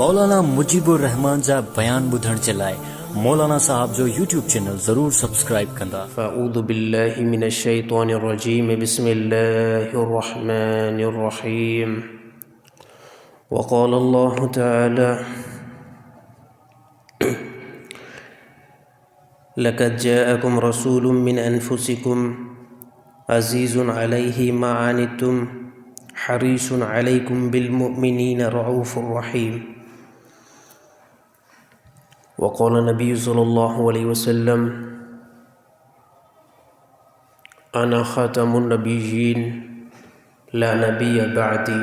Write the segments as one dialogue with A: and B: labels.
A: मौलाना मुजीबुर रहमान जा बयान ॿुधण जे लाइ मौलाना साहब जो यूट्यूब चैनल ज़रूर सब्सक्राइब कंदा।
B: फ़अऊज़ु बिल्लाहि मिनश शैतानिर रजीम बिस्मिल्लाहिर रहमानिर रहीम। वक़ाल अल्लाहु तआला लक़द जाअकुम रसूलुम मिन अनफुसिकुम अज़ीज़ुन अलैहि मा अनित्तुम हरीसुन अलैकुम बिल मुमिनीना रऊफ़ुर रहीम। वक़ाल नबी सल्लल्लाहु अलैहि वसल्लम अना ख़ातमुन नबिय्यीन ला नबिय्य बअदी।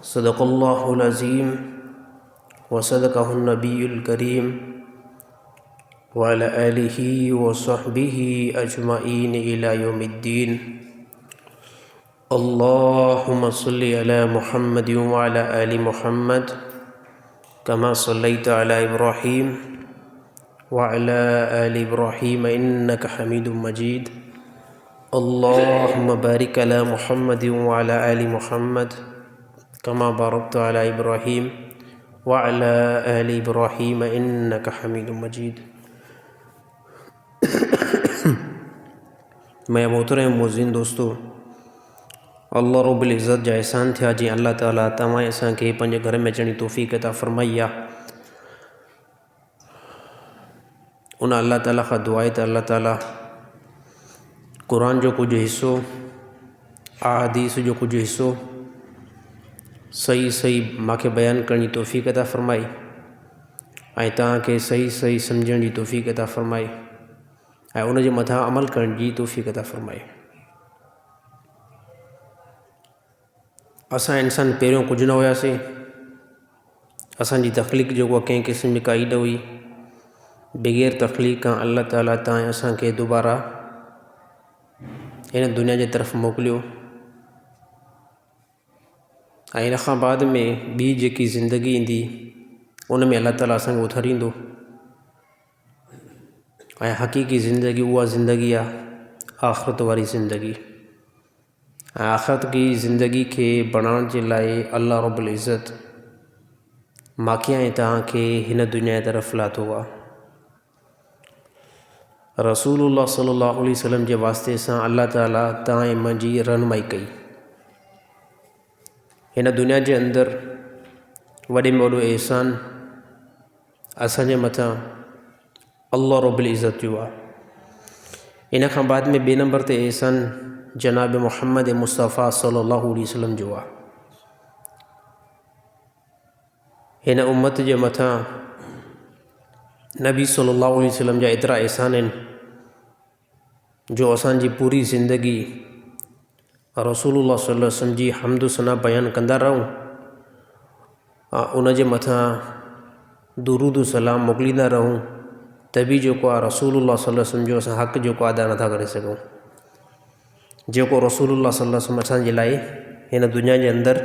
B: सदक़ल्लाहुल अज़ीम व सदक़हुन नबियुल करीम व अला आलिहि व सहबिहि अजमईन इला यौमिद्दीन। अल्लाहुम्मा सल्लि अला मुहम्मद व अला आलि मुहम्मद कमा सल्लैता अला इब्राहीम व अला आलि इब्राहीम इन्नका हमीदुम मजीद। अल्लाहुम्मा बारिक अला मुहम्मद व अला आलि मुहम्मद कमा बारकता अला इब्राहीम व अला आलि इब्राहीम इन्नका हमीदुम मजीद। मैं मोहतरम मुअज़्ज़िन दोस्तों, अल्लाह रब्बुल इज़्ज़त जा एहसान थिया जी अल्लाह ताला तव्हां असांखे पंहिंजे घर में अचण जी तौफ़ीक़ अता फ़रमाई आहे। उन अल्लाह ताला खां दुआ आहे त अल्लाह ताला क़ुरान जो कुझु हिसो, अहादीस जो कुझु हिसो सही मूंखे बयानु करण जी तौफ़ीक़ अता फ़रमाई ऐं तव्हांखे सही सम्झण जी तौफ़ीक़ अता फ़रमाई ऐं उन जे मथां अमल करण जी तौफ़ीक़ अता फ़रमाई। असां इंसान पहिरियों कुझु न हुयासीं। असांजी तख़लीक़ जेको आहे कंहिं क़िस्म जी काई न हुई। बग़ैर तख़लीक़ खां अल्लाह ताला तव्हां असांखे दुबारा हिन दुनिया जे तरफ़ मोकिलियो ऐं इन खां बाद में ॿी जेकी ज़िंदगी ईंदी उन में अल्लाह ताला असांखे उथारींदो ऐं हक़ीक़ी ज़िंदगी उहा ज़िंदगी आहे आख़िरत वारी ज़िंदगी। ऐं आख़िरत की ज़िंदगी खे बणाइण जे लाइ अल्लाह रब्बुल इज़्ज़त माखे ऐं तव्हांखे हिन दुनिया जी तरफ़ लाथो आहे। रसूलुल्लाह सल्लल्लाहु अलैहि वसल्लम जे वास्ते सां अल्लाह ताला तव्हां ऐं मुंहिंजी रहनुमाई कई। हिन दुनिया जे अंदरि वॾे में वॾो एहसान असांजे मथां अल्लाह रब्बुल इज़्ज़त जो आहे। इन खां बाद में ॿिए नंबर ते एहसान जनाब मुहम्मद मुस्तफ़ा सल्लल्लाहु अलैहि वसल्लम जो आहे। हिन उम्मत जे मथां नबी सल्लल्लाहु अलैहि वसल्लम जा एतिरा एहसान आहिनि जो असांजी पूरी ज़िंदगी रसूलुल्लाह सल्लल्लाहु अलैहि वसल्लम जी हम्द सना बयानु कंदा रहूं उन जे मथां दुरूद सलाम मोकिलींदा रहूं त बि जेको आहे रसूलुल्लाह सल्लल्लाहु अलैहि वसल्लम जो असां हक़ जेको अदा नथा करे सघूं। जेको रसूलुल्लाह सल्लल्लाहु अलैहि वसल्लम असांजे लाइ हिन दुनिया जे अंदरि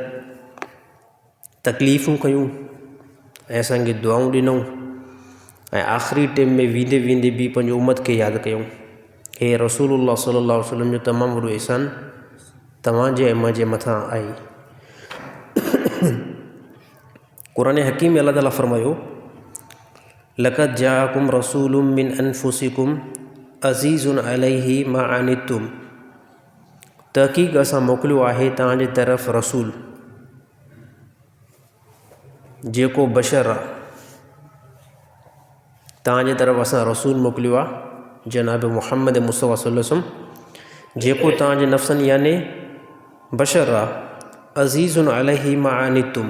B: तकलीफ़ूं कयूं ऐं असांखे दुआऊं ॾिनऊं ऐं आख़िरी टाइम में वेंदे वेंदे बि पंहिंजी उम्मत खे यादि कयूं। हे रसूलुल्लाह सल्लल्लाहु अलैहि वसल्लम जो तमामु वॾो एहसान तव्हांजे ऐं मुंहिंजे मथां आहे। क़ुरान हकीम में अल्लाह ताला फ़रमायो लक़द जाअकुम रसूलुम मिन अनफुसिकुम अज़ीज़ुन अलैहि मा अनित्तुम। तहक़ीक़ असां मोकिलियो आहे तव्हांजे तरफ़ रसूल जेको बशर आहे। तव्हांजे तरफ़ असां रसूल मोकिलियो आहे जनाब मुहम्मद मुस्तफ़ा सल्लल्लाहु अलैहि वसल्लम जेको तव्हांजे नफ़्सनि याने बशर आहे। अज़ीज़ुन अलैहि मा अनित्तुम,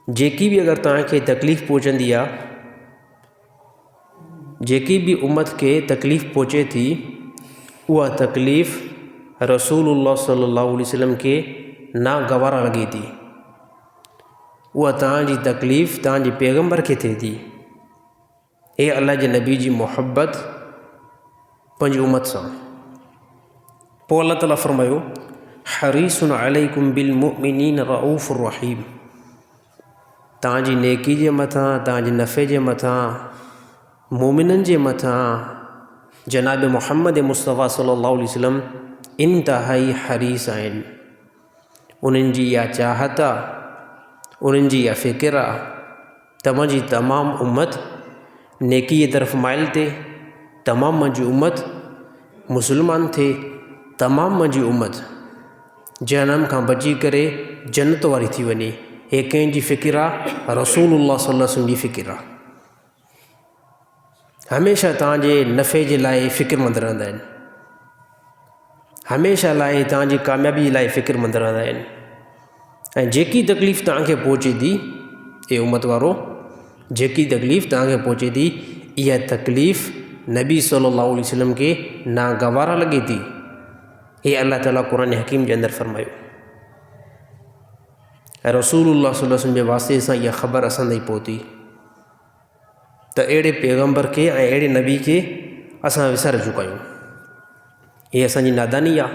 B: जेकी बि अगरि तव्हांखे तकलीफ़ पहुचंदी आहे, जेकी बि उम्मत खे तकलीफ़ पहुचे थी उहा तकलीफ़ रसूलुल्लाह सल्लल्लाहु अलैहि वसल्लम खे नागवारा लॻे थी। उहा तव्हांजी तकलीफ़ तव्हांजे पैगम्बर खे थिए थी। हे अल्लाह जे नबी जी मुहब्बत पंहिंजी उम्मत सां। पोइ अल्लाह ताला फ़रमायो हरीसुन अलैकुम बिल मुमिनीन रऊफ़ुर रहीम। तव्हांजी नेकी जे मथां, तव्हांजे नफ़े जे मथां, मोमिननि जे मथां जनाब मुहम्मद मुस्तफ़ा सल्लल्लाहु अलैहि वसल्लम इंतहाई हरीस आहिनि। उन्हनि जी इहा चाहत आहे, उन्हनि जी इहा फ़िकिर आहे त मुंहिंजी तमामु उम्मत नेकीअ तरफ़ माइल थिए, तमामु मुंहिंजी उम्मत मुस्लमान थिए, तमामु मुंहिंजी उम्मत जहन्नम खां बची करे जन्नत वारी थी वञे। हे कंहिंजी फ़िकिर आहे? रसूलुल्लाह सल्लल्लाहु अलैहि वसल्लम जी फ़िकिर आहे। हमेशह तव्हांजे नफ़े जे लाइ फ़िक्रमंद रहंदा आहिनि, हमेशह लाइ तव्हांजी कामयाबी लाइ फ़िक्रमंद रहंदा आहिनि। ऐं जेकी तकलीफ़ तव्हांखे पहुचे थी, हे उम्मत वारो, जेकी तकलीफ़ तव्हांखे पहुचे थी, इहा तकलीफ़ नबी सल्लल्लाहु अलैहि वसल्लम खे नागवारा लॻे थी। हे अल्लाह ताला क़ुरान हकीम जे अंदरि फ़रमायो। ऐं रसूलुल्लाह सल्लल्लाहु अलैहि वसल्लम जे वास्ते सां इहा ख़बर असां ताईं पहुती त अहिड़े पैगम्बर खे ऐं अहिड़े नबी खे असां विसारे चुका आहियूं। हीअ असांजी नादानी आहे,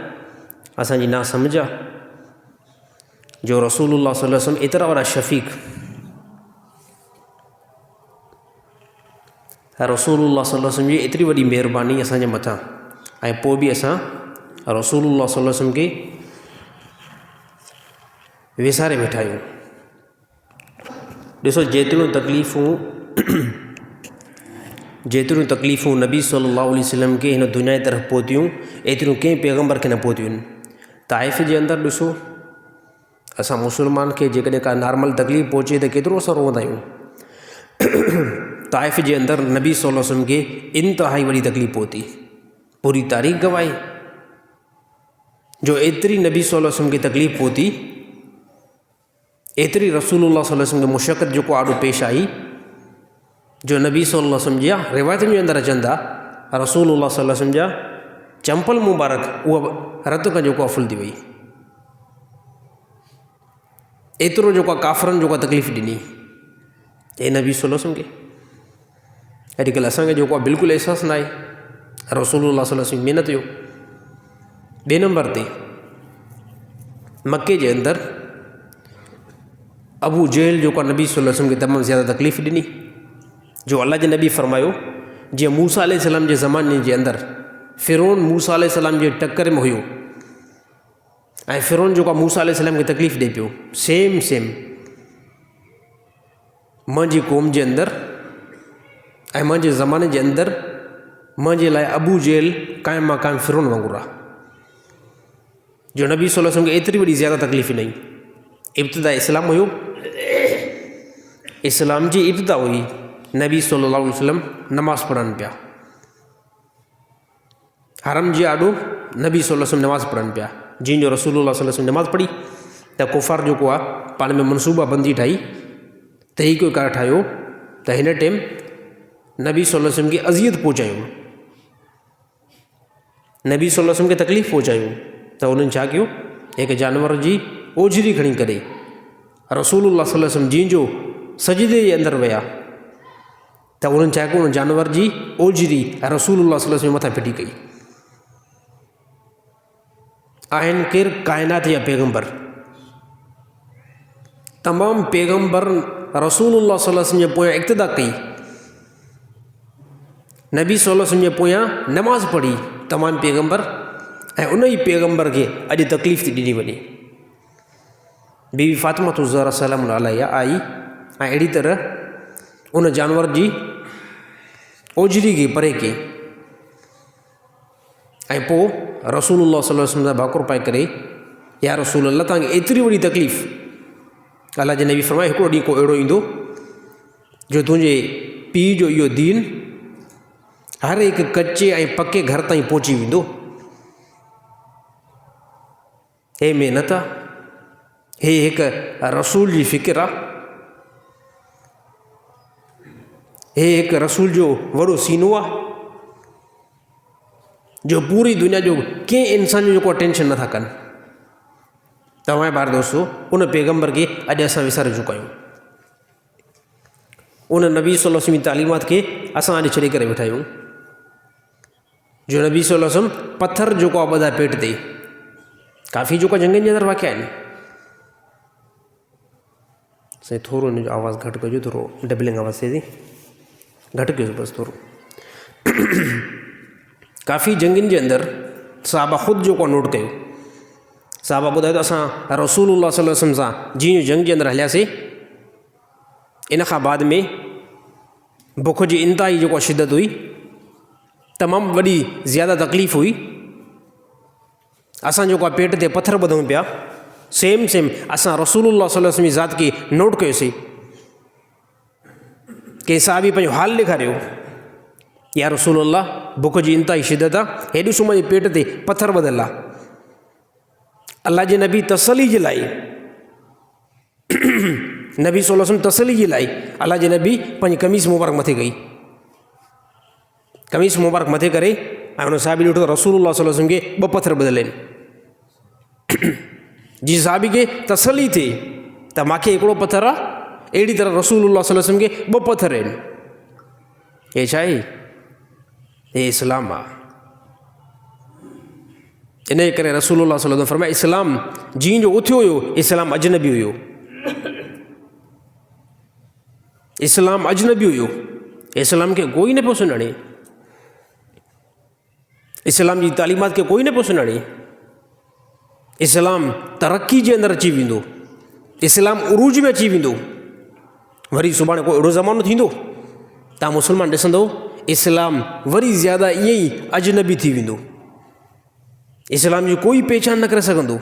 B: असांजी नासमझ आहे। जो रसूलुल्लाह सल्लल्लाहु अलैहि वसल्लम एतिरा वॾा शफ़ीक़, रसूलुल्लाह सल्लल्लाहु अलैहि वसल्लम जी एतिरी वॾी महिरबानी असांजे मथां, ऐं पोइ बि असां रसूलुल्लाह सल्लल्लाहु अलैहि वसल्लम खे विसारे वेठा आहियूं। ॾिसो जेतिरियूं तकलीफ़ूं नबी सल्लल्लाहु अलैहि वसल्लम खे हिन दुनिया जी तरफ़ पहुतियूं, एतिरियूं कंहिं पैगम्बर खे न पहुतियूं आहिनि। ताइफ़ जे अंदरि ॾिसो, असां मुस्लमान खे जेकॾहिं का नॉर्मल तकलीफ़ पहुचे त केतिरो असां रोअंदा आहियूं। ताइफ़ जे अंदरि नबी सल्लल्लाहु अलैहि वसल्लम खे इंतिहाई वॾी तकलीफ़ पहुती। पूरी तारीख़ गवाही जो एतिरी नबी सल्लल्लाहु अलैहि वसल्लम खे तकलीफ़ पहुती, एतिरी रसूलुल्लाह सल्लल्लाहु अलैहि वसल्लम खे मुशक़त जेको आॾो पेश आई, जो नबी सल्लल्लाहु अलैहि वसल्लम जी रिवायतुनि जे अंदरि अचनि था, रसूलुल्लाह सल्लल्लाहु अलैहि वसल्लम जा चंपल मुबारक उहा रत खां जेको आहे फुलजी वई। एतिरो जेको आहे काफ़रनि जेको आहे तकलीफ़ ॾिनी हे नबी सल्लल्लाहु अलैहि वसल्लम खे। अॼुकल्ह असांखे जेको आहे बिल्कुलु अहसासु न आहे रसूलुल्लाह सल्लल्लाहु अलैहि वसल्लम महिनत जो। ॿिए नंबर ते मके जे अंदरि अबू जहल जेको आहे नबी सल्लल्लाहु अलैहि वसल्लम खे तमामु ज़्यादा तकलीफ़ ॾिनी। जो अल्लाह जे नबी फ़रमायो, जीअं मूसा अलैहिस्सलाम जे ज़माने जे अंदरि फ़िरौन मूसा अलैहिस्सलाम जे टक्कर में हुयो ऐं फ़िरौन जेको आहे मूसा अलैहिस्सलाम खे तकलीफ़ ॾिए पियो, सेम मुंहिंजी क़ौम जे अंदरि ऐं मुंहिंजे ज़माने जे अंदरि मुंहिंजे लाइ अबू जहल क़ाइम मक़ाम फ़िरौन वांगुरु आहे। जो नबी सल्लल्लाहु अलैहि वसल्लम खे एतिरी वॾी ज़्यादा तकलीफ़ ॾिनई। इब्तिदा इस्लाम हुयो, इस्लाम जी इब्तिदा हुई, नबी सल्लल्लाहु अलैहि वसल्लम नमाज़ पढ़नि पिया, हरम जे आॾो नबी सल्लल्लाहु अलैहि वसल्लम नमाज़ पढ़नि पिया। जीअं जो रसूलुल्लाह सल्लल्लाहु अलैहि वसल्लम नमाज़ पढ़ी त कुफ़ार जेको आहे पाण में मनसूबा बंदी ठाही, तरीक़ो कार ठाहियो त हिन टाइम नबी सल्लल्लाहु अलैहि वसल्लम खे अज़ियत पहुचायूं, नबी सल्लल्लाहु अलैहि वसल्लम खे तकलीफ़ पहुचायूं। त उन्हनि छा कयो, हिकु जानवर जी ओझरी खणी करे रसूलुल्लाह सल्लल्लाहु अलैहि वसल्लम जीअं जो सजदे जे अंदरि विया त उन्हनि छा कयो, उन जानवर जी ओझरी रसूलुल्लाह सल्लल्लाहु अलैहि वसल्लम मथां फिटी कई। आहिनि केरु काइनात जा पैगम्बर, तमामु पैगम्बर रसूलुल्लाह सल्लल्लाहु अलैहि वसल्लम जे पोयां इक़्तिदा कई, नबी सल्लल्लाहु अलैहि वसल्लम जे पोयां नमाज़ पढ़ी तमामु पैगम्बर, ऐं उन ई पैगम्बर खे अॼु तकलीफ़ थी ॾिनी वञे। बीवी फ़ातिमा ज़हरा सलाम अलैहा आई ऐं अहिड़ी तरह उन जानवर जी ओझरी खे परे कई ऐं पोइ रसूलुल्लाह सल्लल्लाहु अलैहि वसल्लम जा भाकुर पाए करे, या रसूल अल्लाह तव्हांखे एतिरी वॾी तकलीफ़, अल्लाह जे नबी फ़रमाए हिकिड़ो ॾींहुं को अहिड़ो ईंदो जो तुंहिंजे पीउ जो इहो दीन हर हिकु कचे ऐं पके घर ताईं पहुची वेंदो। हे महिनत आहे, हे हिकु रसूल जी फ़िकिर आहे, हे हिकु रसूल जो वॾो सीनो आहे जो पूरी दुनिया जो कंहिं इंसान जो जेको टेंशन नथा कनि। तव्हांजे ॿार दोस्तो उन पैगम्बर खे अॼु असां विसारे चुका आहियूं। उन नबी सल्लल्लाहु अलैहि वसल्लम जी तालीमात खे असां अॼु छॾे करे वेठा आहियूं। जो नबी सल्लल्लाहु अलैहि वसल्लम पथर जेको आहे ॿधा पेट ते, काफ़ी जेको जंगनि जे अंदरि वाक़िया आहिनि। साईं थोरो हिन जो आवाज़ु घटि कजो, थोरो डबलिंग आवाज़ थिए थी, घटि कयो बसि थोरो। काफ़ी जंगनि जे अंदरि साहबा ख़ुदि जेको नोट कयो साहबा ॿुधायो त असां रसूलुल्लाह सल्लल्लाहु अलैहि वसल्लम सां जीअं जंग जे अंदरि हलियासीं, इन खां बाद में बुख जी इंतिहाई जेको शिदत हुई, तमामु वॾी ज़्यादा तकलीफ़ हुई। असां जेको आहे पेट ते पथर ॿधूं पिया, सेम असां रसूलुल्लाह सल्लल्लाहु अलैहि वसल्लम जी ज़ात खे नोट कयोसीं। कंहिं साहबी पंहिंजो हाल ॾेखारियो, या रसूलुल्लाह बुख जी इंतिहाई शिदत आहे, हेॾी सूम जे पेट ते पथर ॿधल आहे। अल्लाह जे नबी तसली जे लाइ, नबी सल्लल्लाहु अलैहि वसल्लम तसली जे लाइ अल्लाह जे नबी पंहिंजी कमीज़ मुबारक मथे कई, कमीज़ मुबारक मथे करे ऐं हुन साहिबी ॾिठो त रसूलुल्लाह सल्लल्लाहु अलैहि वसल्लम खे ॿ पथर ॿधल आहिनि। जीअं साहिबी खे तसली थिए त मूंखे हिकिड़ो पथर आहे, अहिड़ी तरह रसूलुल्लाह सल्लल्लाहु अलैहि वसल्लम खे ॿ पथर आहिनि। हे छा आहे? हे इस्लाम आहे। इन करे रसूलुल्लाह सल्लल्लाहु अलैहि वसल्लम फरमाया, इस्लाम जीअं जो उथियो हुयो, इस्लाम अजनबी हुयो, इस्लाम अजनबी हुयो, इस्लाम खे कोई न पियो सुञाणे, इस्लाम जी तालीमात खे कोई न पियो सुञाणे। इस्लाम तरक़ी जे अंदरि अची वेंदो, इस्लाम उरूज में अची वेंदो। वरी सुभाणे को अहिड़ो ज़मानो थींदो, तव्हां मुस्लमान ॾिसंदो इस्लाम वरी ज़्यादा ईअं ई अजनबी थी वेंदो, इस्लाम जी कोई पहचान न करे सघंदो।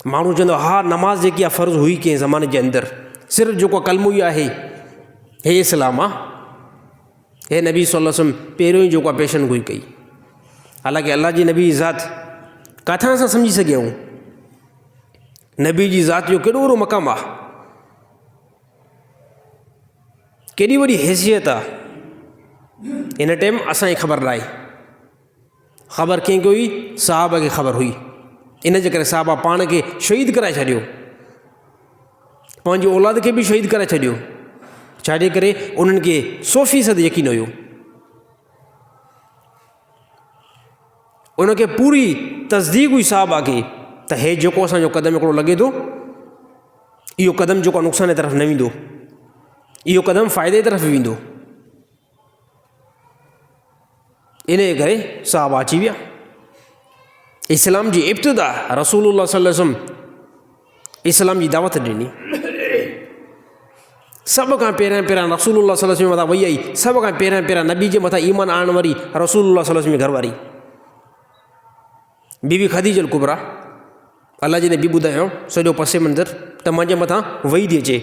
B: माण्हू चवंदो हा नमाज़ जेकी आहे फ़र्ज़ु हुई कंहिं ज़माने जे अंदरि, सिर्फ़ु जेको कलमो ई आहे, हे इस्लाम आहे। हे नबी सल्लल्लाहु अलैहि वसल्लम पहिरियों ई जेको आहे पेशन गोई कई। हालांकि अल्लाह जी नबी जी ज़ात किथां असां सम्झी सघूं, नबी जी ज़ात जो केॾो वॾो मक़ाम आहे, केॾी वॾी हैसियत आहे। हिन टाइम असांखे ख़बर न आहे, ख़बर कंहिंखे हुई? साहबा खे ख़बर हुई। इन जे करे साहबा पाण खे शहीद कराए छॾियो, पंहिंजी औलाद खे बि शहीद कराए छॾियो। छाजे करे? उन्हनि खे 100% यकीन हुयो, उनखे पूरी तस्दीक हुई साहबा खे त हे जेको असांजो क़दम हिकिड़ो लॻे थो, इहो क़दम जेको नुक़सान जी तरफ़ न वेंदो, इहो क़दम फ़ाइदे जी तरफ़ वेंदो। इन करे साहबा अची विया। इस्लाम जी इब्तिदा रसूलुल्लाह सल्लल्लाहु अलैहि वसल्लम इस्लाम जी दावत ॾिनी। सभ खां पहिरियां रसूलुल्लाह सल्लल्लाहु अलैहि वसल्लम मथां वई आई, सभ खां पहिरियां नबी जे मथां ईमान आणण वारी रसूलुल्लाह सल्लल्लाहु अलैहि वसल्लम जी घरवारी बीबी खदीजल कुबरा। अल्लाह जे नबी ॿुधायो सॼो पसे मंज़र त मुंहिंजे मथां वही थी अचे।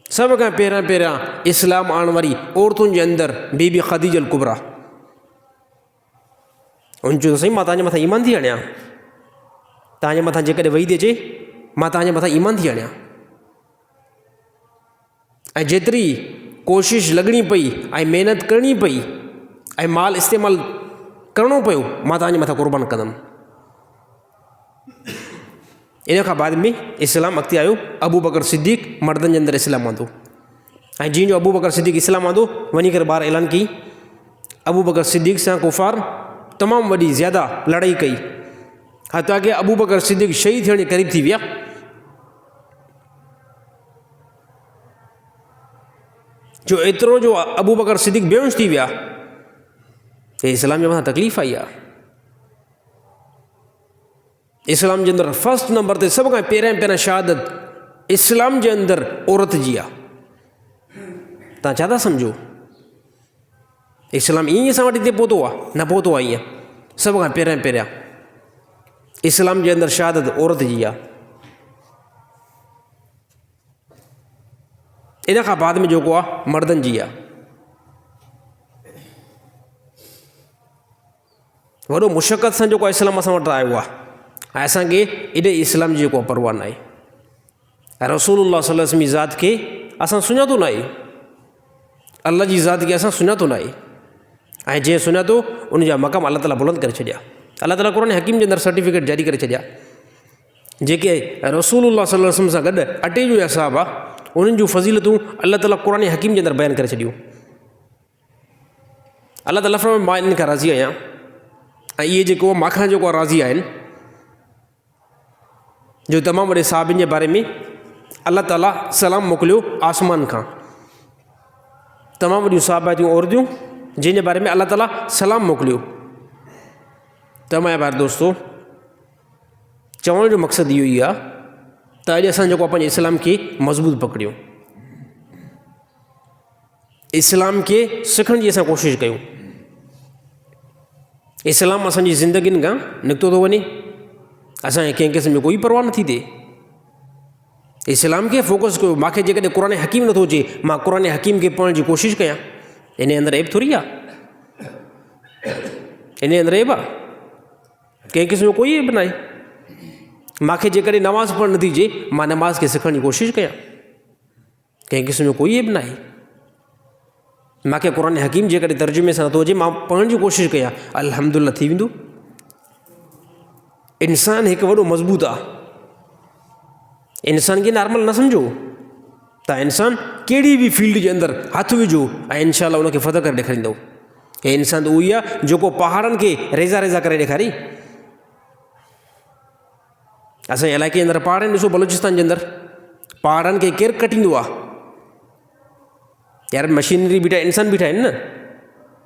B: सभ खां पहिरियां इस्लाम आणण वारी औरतुनि जे अंदरि बीबी खदीजल कुबरा। उन चयो त साईं मां तव्हांजे मथां ईमान थी आणियां, तव्हांजे मथां जेकॾहिं वही थी अचे मां तव्हांजे मथां ईमान थी आणियां। ऐं जेतिरी कोशिशि लॻणी पई ऐं महिनत करणी पई ऐं माल इस्तेमालु करिणो पियो, मां तव्हांजे मथां क़ुर्बान कंदुमि। इन खां बाद में इस्लाम अॻिते आयो। अबू बकर सिद्दीक़ मर्दनि जे अंदरि इस्लाम आंदो, ऐं जीअं जो अबू बकर सिद्दीक़ इस्लाम आंदो, वञी करे ॿाहिरि ऐलान कई। अबू बकर सिद्दीक़ सां कुफ़ार तमामु वॾी ज़्यादा लड़ाई कई, हता कि अबू बकर सिद्दीक़ शहीद थियण जे क़रीब थी विया। जो एतिरो जो अबू बकर सिद्दीक़ बेहोश थी विया, हे इस्लाम जे मथां तकलीफ़ आई आहे। इस्लाम जे अंदरि फस्ट नंबर ते सभ खां पहिरियां शहादत इस्लाम जे अंदरि औरत जी आहे। तव्हां छा था सम्झो? इस्लाम ईअं असां वटि हिते पहुतो आहे? न पहुतो आहे ईअं। सभ खां पहिरियां इस्लाम जे अंदरि शहादत औरत जी आहे। इन खां बाद में जेको आहे मर्दनि जी आहे। वॾो मुशक़त सां जेको आहे इस्लाम असां वटि आयो आहे, ऐं असांखे एॾे इस्लाम जी जेको आहे परवाह न आहे। ऐं रसूलुल्लाह सल्लल्लाहु अलैहि वसल्लम जी ज़ात खे असां सुञातो न आहे, अल्लाह जी ज़ात खे असां सुञातो न आहे। ऐं जंहिं सुञातो उनजा मक़ाम अल्लाह ताला बुलंद करे छॾिया। अल्लाह ताला क़ुरान हकीम जे अंदरि सर्टिफिकेट जारी करे छॾिया। जेके रसूलुल्लाह सल्लल्लाहु अलैहि वसल्लम सां गॾु अटे जो हिसाब आहे, उन्हनि जूं फज़ीलतूं अल्लाह ताला क़ुरान हकीम जे अंदरि बयानु करे छॾियूं। अल्लाह ताला फरमाए मां इन्हनि खां राज़ी आहियां, ऐं इहे जेको माखां जेको आहे राज़ी आहिनि। जो तमामु वॾे साहबिन जे बारे में अल्लाह ताला सलाम मोकिलियो आसमान खां, तमामु वॾियूं साहबातियूं औरतियूं जंहिंजे बारे में अल्लाह ताला सलाम मोकिलियो। तमामु बार दोस्तो चवण जो मक़सदु इहो ई आहे त अॼु असां जेको आहे पंहिंजे इस्लाम खे मज़बूत पकड़ियूं, इस्लाम खे सिखण जी असां कोशिशि कयूं। इस्लाम असांजी ज़िंदगियुनि खां निकितो थो वञे, असांखे कंहिं क़िस्म जो कोई परवाह नथी थिए। इस्लाम खे फोकस कयो। मूंखे जेकॾहिं क़ुर हकीम नथो अचे, मां क़ुर हकीम खे पढ़ण जी कोशिशि कयां, इन जे अंदरि ऐब थोरी आहे, इन जे अंदरि ऐब आहे, कंहिं क़िस्म जो कोई ऐब न आहे। मूंखे जेकॾहिं नमाज़ पढ़णु नथी अचे, मां नमाज़ खे सिखण जी कोशिशि कयां, कंहिं क़िस्म जो कोई ऐब न आहे। मूंखे क़ुर हकीम जेकॾहिं तर्जुमे सां नथो अचे, मां पढ़ण जी कोशिशि कयां, अल्हम्दुलिल्लाह थी वेंदो। इंसानु हिकु वॾो मज़बूत आहे। इंसान खे नॉर्मल न सम्झो, तव्हां इंसानु कहिड़ी बि फील्ड जे अंदरि हथु विझो ऐं इनशा अल्लाह उनखे फतह करे ॾेखारींदव। हे इंसानु त उहो ई आहे जेको पहाड़नि खे रेज़ा रेज़ा करे ॾेखारी। असांजे इलाइक़े जे अंदरि पहाड़ आहिनि, ॾिसो बलूचिस्तान जे अंदरि पहाड़नि खे केरु कटींदो आहे? यार मशीनरी बीठा, इंसान बीठा आहिनि न,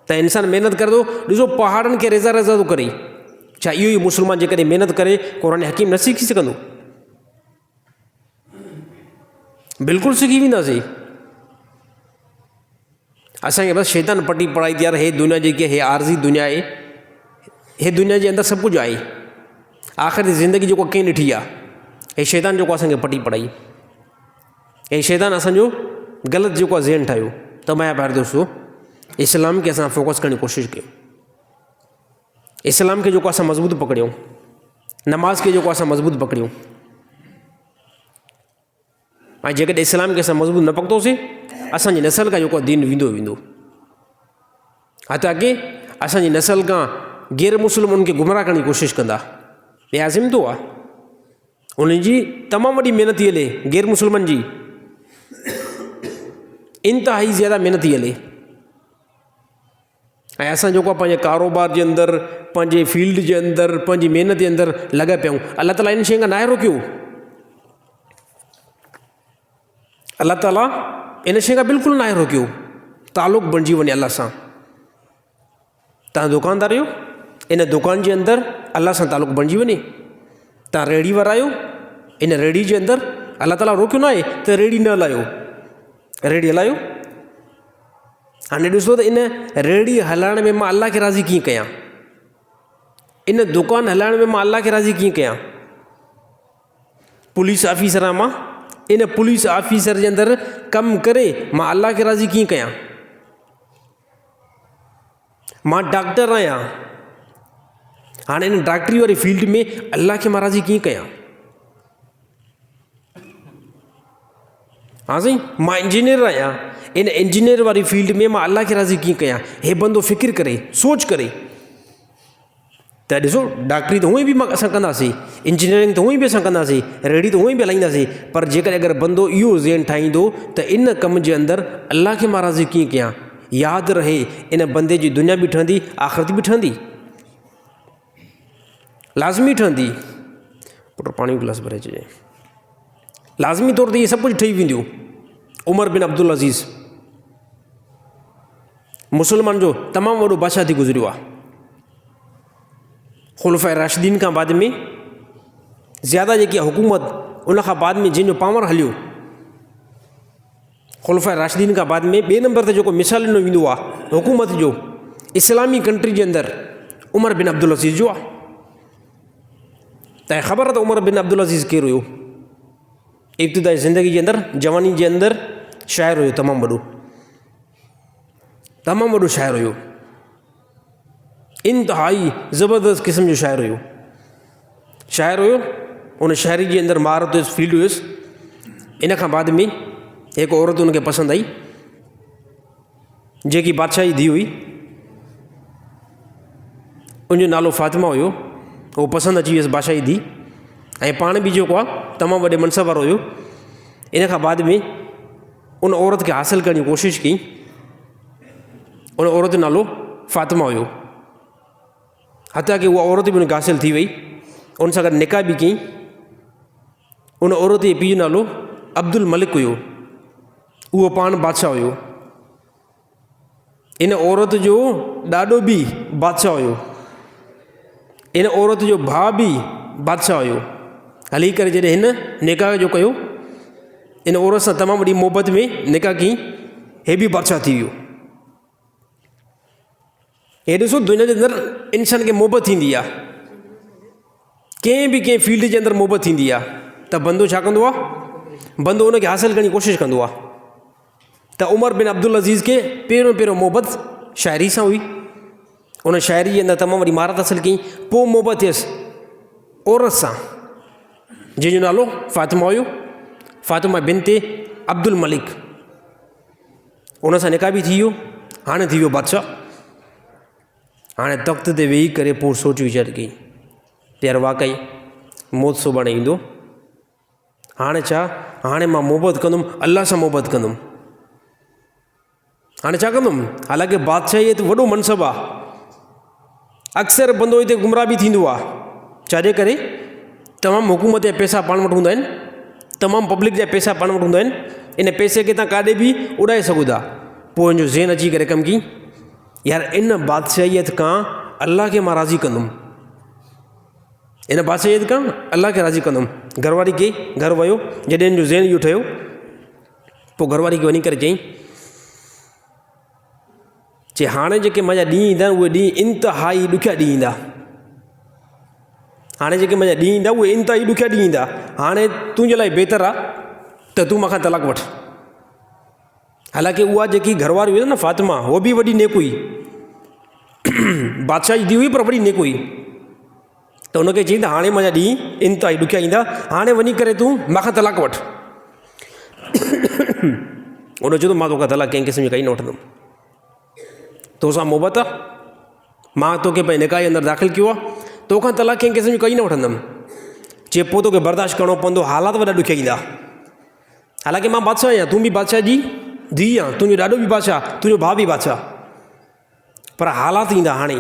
B: त इंसानु महिनत करे थो, ॾिसो पहाड़नि खे रेज़ा रेज़ा थो करे। छा इहो ई मुस्लमान जेकॾहिं महिनत करे क़ुर हकीम न सिखी सघंदो? बिल्कुलु सिखी वेंदासीं। असांखे बसि शैतान पटी पढ़ाई थी, यार हे दुनिया जेकी आहे, हे आरज़ी दुनिया आहे, हे दुनिया जे अंदरि सभु कुझु आहे, आख़िरी ज़िंदगी जेको कंहिं ॾिठी आहे, हे शैतान जेको असांखे पटी पढ़ाई, हे शैतान असांजो ग़लति जेको आहे ज़हन ठाहियो। त मां प्यारे दोस्तो, इस्लाम खे असां फोकस करण जी कोशिशि कयूं, इस्लाम खे जेको असां मज़बूत पकड़ियूं, नमाज़ खे जेको असां मज़बूत पकड़ियूं। ऐं जेकॾहिं इस्लाम खे असां मज़बूत न पकड़ोसीं, असांजी नसल खां जेको दीन वेंदो वेंदो, हथा की असांजी नसल खां गैर मुस्लिमनि खे गुमराह करण जी कोशिशि कंदा। हे आज़िम थो आहे, उन्हनि जी तमामु वॾी महिनत थी हले, गैर मुस्लिमनि जी इंतिहाई ज़्यादा महिनत थी हले। ऐं असां जेको आहे पंहिंजे कारोबार जे अंदरि, पंहिंजे फील्ड जे अंदरि, पंहिंजी महिनत जे अंदरि लॻा पियूं। अलाह ताला इन शइ खां नाहे रोकियो, अलाह ताला इन शइ खां बिल्कुलु नाहे रोकियो। तालुक़ बणिजी वञे अलाह सां। तव्हां दुकानदार आहियो, इन दुकान जे अंदरि अलाह सां तालुक़ बणिजी वञे। तव्हां रेड़ी वारा आहियो, इन रेड़ी जे अंदरि अलाह ताला रोकियो न आहे त रेड़ी न हलायो, रेड़ी हलायो। हाणे ॾिसो त इन रेड़ी हलाइण में मां अलाह खे राज़ी कीअं कयां, इन दुकान हलाइण में मां अलाह खे राज़ी कीअं कयां। पुलिस ऑफिसर आहियां मां, इन पुलिस ऑफिसर जे अंदरि कमु करे मां अलाह खे राज़ी कीअं कयां। मां डॉक्टर आहियां, हाणे इन डॉक्टरी वारी फील्ड में अलाह खे मां राज़ी कीअं कयां। हाँ साईं, मां इंजीनियर आहियां, इन इंजीनियर वारी फील्ड में मां अलाह खे राज़ी कीअं कयां। हे बंदो फ़िक्र करे, सोच करे। त ॾिसो, डॉक्टरी त हूअं बि असां कंदासीं, इंजीनियरिंग त हूअं बि असां कंदासीं, रेडी त हूअं बि हलाईंदासीं, पर जेकॾहिं अगरि बंदो इहो ज़हन ठाहींदो त इन कम जे अंदरि अलाह खे मां राज़ी कीअं कयां, यादि रहे इन बंदे जी दुनिया बि ठहंदी, आख़िरत बि ठहंदी, लाज़मी ठहंदी। पुट पाणी गिलास भरे अचिजे। लाज़मी तौर ते इहे सभु कुझु ठही वेंदियूं। उमर बिन अब्दुल अज़ीज़ मुसलमान जो तमामु वॾो बादशाह थी गुज़रियो आहे। ख़ुलफ़ाए राशिदीन खां बाद में ज़्यादा जेकी हुकूमत, उन खां बाद में जंहिंजो पावर हलियो, ख़ुलफ़ाए राशिदीन खां बाद में ॿिए नंबर ते जेको मिसाल ॾिनो वेंदो आहे हुकूमत जो इस्लामी कंट्री जे अंदरि, उमर बिन अब्दुल अज़ीज़ जो आहे। तव्हांखे ख़बर आहे त उमर बिन अब्दुल अज़ीज़ केरु हुयो? इब्तिदाई ज़िंदगी जे अंदरि, जवानी जे अंदरि शाइर हुयो, तमामु वॾो शाइर हुयो, इंतिहाई ज़बरदस्त क़िस्म जो शाइर हुयो। उन शाइरी जे अंदरि महारत हुयुसि, फील्ड हुयुसि। इन खां बाद में हिकु औरत उनखे पसंदि आई, जेकी बादशाही धीउ हुई, उनजो नालो फ़ातिमा हुयो। उहो पसंदि अची वियसि बादशाही धीउ, ऐं पाण बि जेको आहे तमामु वॾे मनसब वारो हुयो। इन खां बाद में उन औरत खे हासिलु करण जी कोशिशि कई। उन औरत जो नालो फ़ातिमा हुयो। हथा की उहा औरत बि उनखे हासिलु थी वई, उन सां गॾु निकाह बि कई। उन औरत जे पीउ जो नालो अब्दुल मलिक हुयो, उहो पाण बादशाह हुयो। इन औरत जो ॾाॾो बि बादशाह हुयो, इन औरत जो भाउ बि बादशाह हुयो। हली करे जॾहिं हिन निकाह जो कयो, इन औरत सां तमामु वॾी मोहबत में निकाह कई, हे बि बादशाह थी वियो। हे ॾिसो दुनिया जे अंदरि इंसान खे मोहबत थींदी आहे, कंहिं बि कंहिं फील्ड जे अंदरि मोहबत थींदी आहे त बंदो छा कंदो आहे, बंदो उनखे हासिलु करण जी कोशिशि कंदो आहे। त उमर बिन अब्दुल अज़ीज़ खे पहिरियों मोहबत शाइरी सां हुई, उन शाइरी जे अंदरि तमामु वॾी महारत हासिलु कई। पोइ मोहबत थियसि औरत सां जंहिंजो नालो फ़ातिमा हुयो, फ़ातिमा बिनते अब्दुल मलिक। उन सां निकाह बि थी वियो, हाणे थी वियो बादशाह। हाणे तख़्त ते वेही करे पोइ सोच वीचार कई त यार वाक़ई मौत सुभाणे ईंदो, हाणे छा, हाणे मां मोहबत कंदुमि, अलाह सां मोहबत कंदुमि। हाणे छा कंदुमि, हालांकि बादशाही त वॾो मनसबु आहे, अक्सर बंदो हिते गुमराह बि थींदो आहे, छाजे करे तमामु हुकूमत जा पैसा पाण वटि हूंदा आहिनि, तमामु पब्लिक जा पैसा पाण वटि हूंदा आहिनि, इन पैसे खे तव्हां काॾे बि उॾाए सघो था। पोइ हिनजो ज़हन अची करे कमु कई, यार इन बादशाहियत खां अलाह खे मां राज़ी कंदुमि, इन बादशाहियत खां अलाह खे राज़ी कंदुमि। घरवारी खे घर वियो, जॾहिं हिनजो ज़हन इहो ठहियो, पोइ घरवारी खे वञी करे चई हाणे जेके मुंहिंजा ॾींहं ईंदा उहे ॾींहं इंतिहाई ॾुखिया ॾींहं ईंदा, हाणे जेके मुंहिंजा ॾींहं ईंदा उहे इंतिहाई ॾुखिया ॾींहं ईंदा। हाणे तुंहिंजे लाइ बहितर आहे त तूं मूंखां तलाक वठि। हालांकि उहा जेकी घरवारी हुई न फ़ातिमा, उहा बि वॾी नेक हुई, बादशाह जी धीउ हुई पर वॾी नेक हुई। त हुनखे चई त हाणे मुंहिंजा ॾींहं इंतिहाई ॾुखिया ईंदा, हाणे वञी करे तूं मूंखां तलाक वठि। उन चयो त मां तोखां तलाक कंहिं क़िस्म जी काई न वठंदुमि, तोसां मोहबत आहे, मां तोखे पंहिंजे निकाह जे अंदरि दाख़िल कयो आहे, तोखां तलाक कंहिं क़िस्म जी काई न वठंदुमि। चए पोइ तोखे बर्दाश्त करिणो पवंदो, हालात वॾा ॾुखिया ईंदा। हालांकि मां बादशाह आहियां, तूं बि बादशाह जी धीउ आहे, तुंहिंजो ॾाॾो बि बादशाह, तुंहिंजो भाउ बि बादशाह, पर हालात ईंदा। हाणे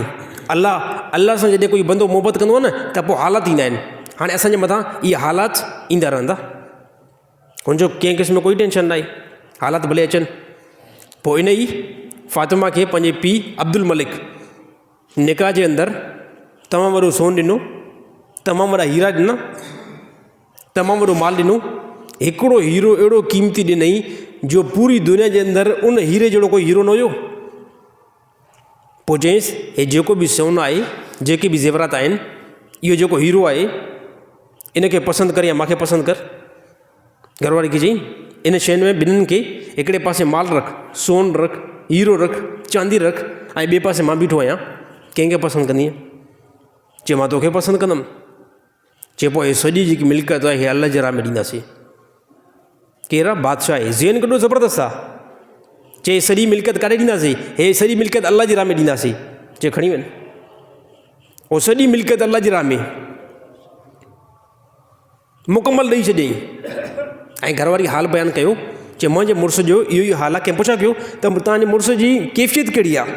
B: अलाह सां जॾहिं कोई बंदो मोहबत कंदो आहे न त पोइ हालात ईंदा आहिनि। हाणे असांजे मथां इहे हालात ईंदा रहंदा, हुनजो कंहिं क़िस्म जो कोई टेंशन न आहे, हालात भले अचनि। पोइ इन ई फ़ातिमा खे पंहिंजे पीउ अब्दुल मलिक निकाह जे अंदरि तमामु वॾो सोन ॾिनो, तमामु वॾा हीरा ॾिना, तमामु वॾो माल ॾिनो। हिकिड़ो हीरो अहिड़ो क़ीमती ॾिनई जो पूरी दुनिया जे अंदरि उन हीरे जहिड़ो कोई हीरो न हुयो। पोइ चयईंसि हे जेको बि सोन आहे, जेके बि ज़ेवरात आहिनि, इहो जेको हीरो आहे इनखे पसंदि कर या मूंखे पसंदि कर। घरवारी खे चई इन शयुनि में ॿिन्हिनि खे हिकिड़े पासे माल रख, सोन रख, हीरो रख, चांदी रख, ऐं ॿिए पासे मां बीठो आहियां, कंहिंखे पसंदि कंदीअ? चए मां तोखे पसंदि कंदुमि। चए पोइ हे सॼी जेकी मिल्कियत आहे इहा अलाह जे राह में ॾींदासीं। केरु आहे? बादशाह आहे। ज़हन केॾो ज़बरदस्त आहे। चए सॼी मिल्कियत काॾे ॾींदासीं? हे सॼी मिल्कियत अलाह जी राह में ॾींदासीं। चए खणी वञ, उहो सॼी मिल्कियत अलाह जी राह में मुकमल ॾेई छॾियईं। ऐं घरवारी हाल बयानु कयो, चए मुंहिंजे मुड़ुस जो इहो ई हाल आहे। कंहिं पुछा कयो त तव्हांजे मुड़ुस जी कैफ़ियत कहिड़ी आहे?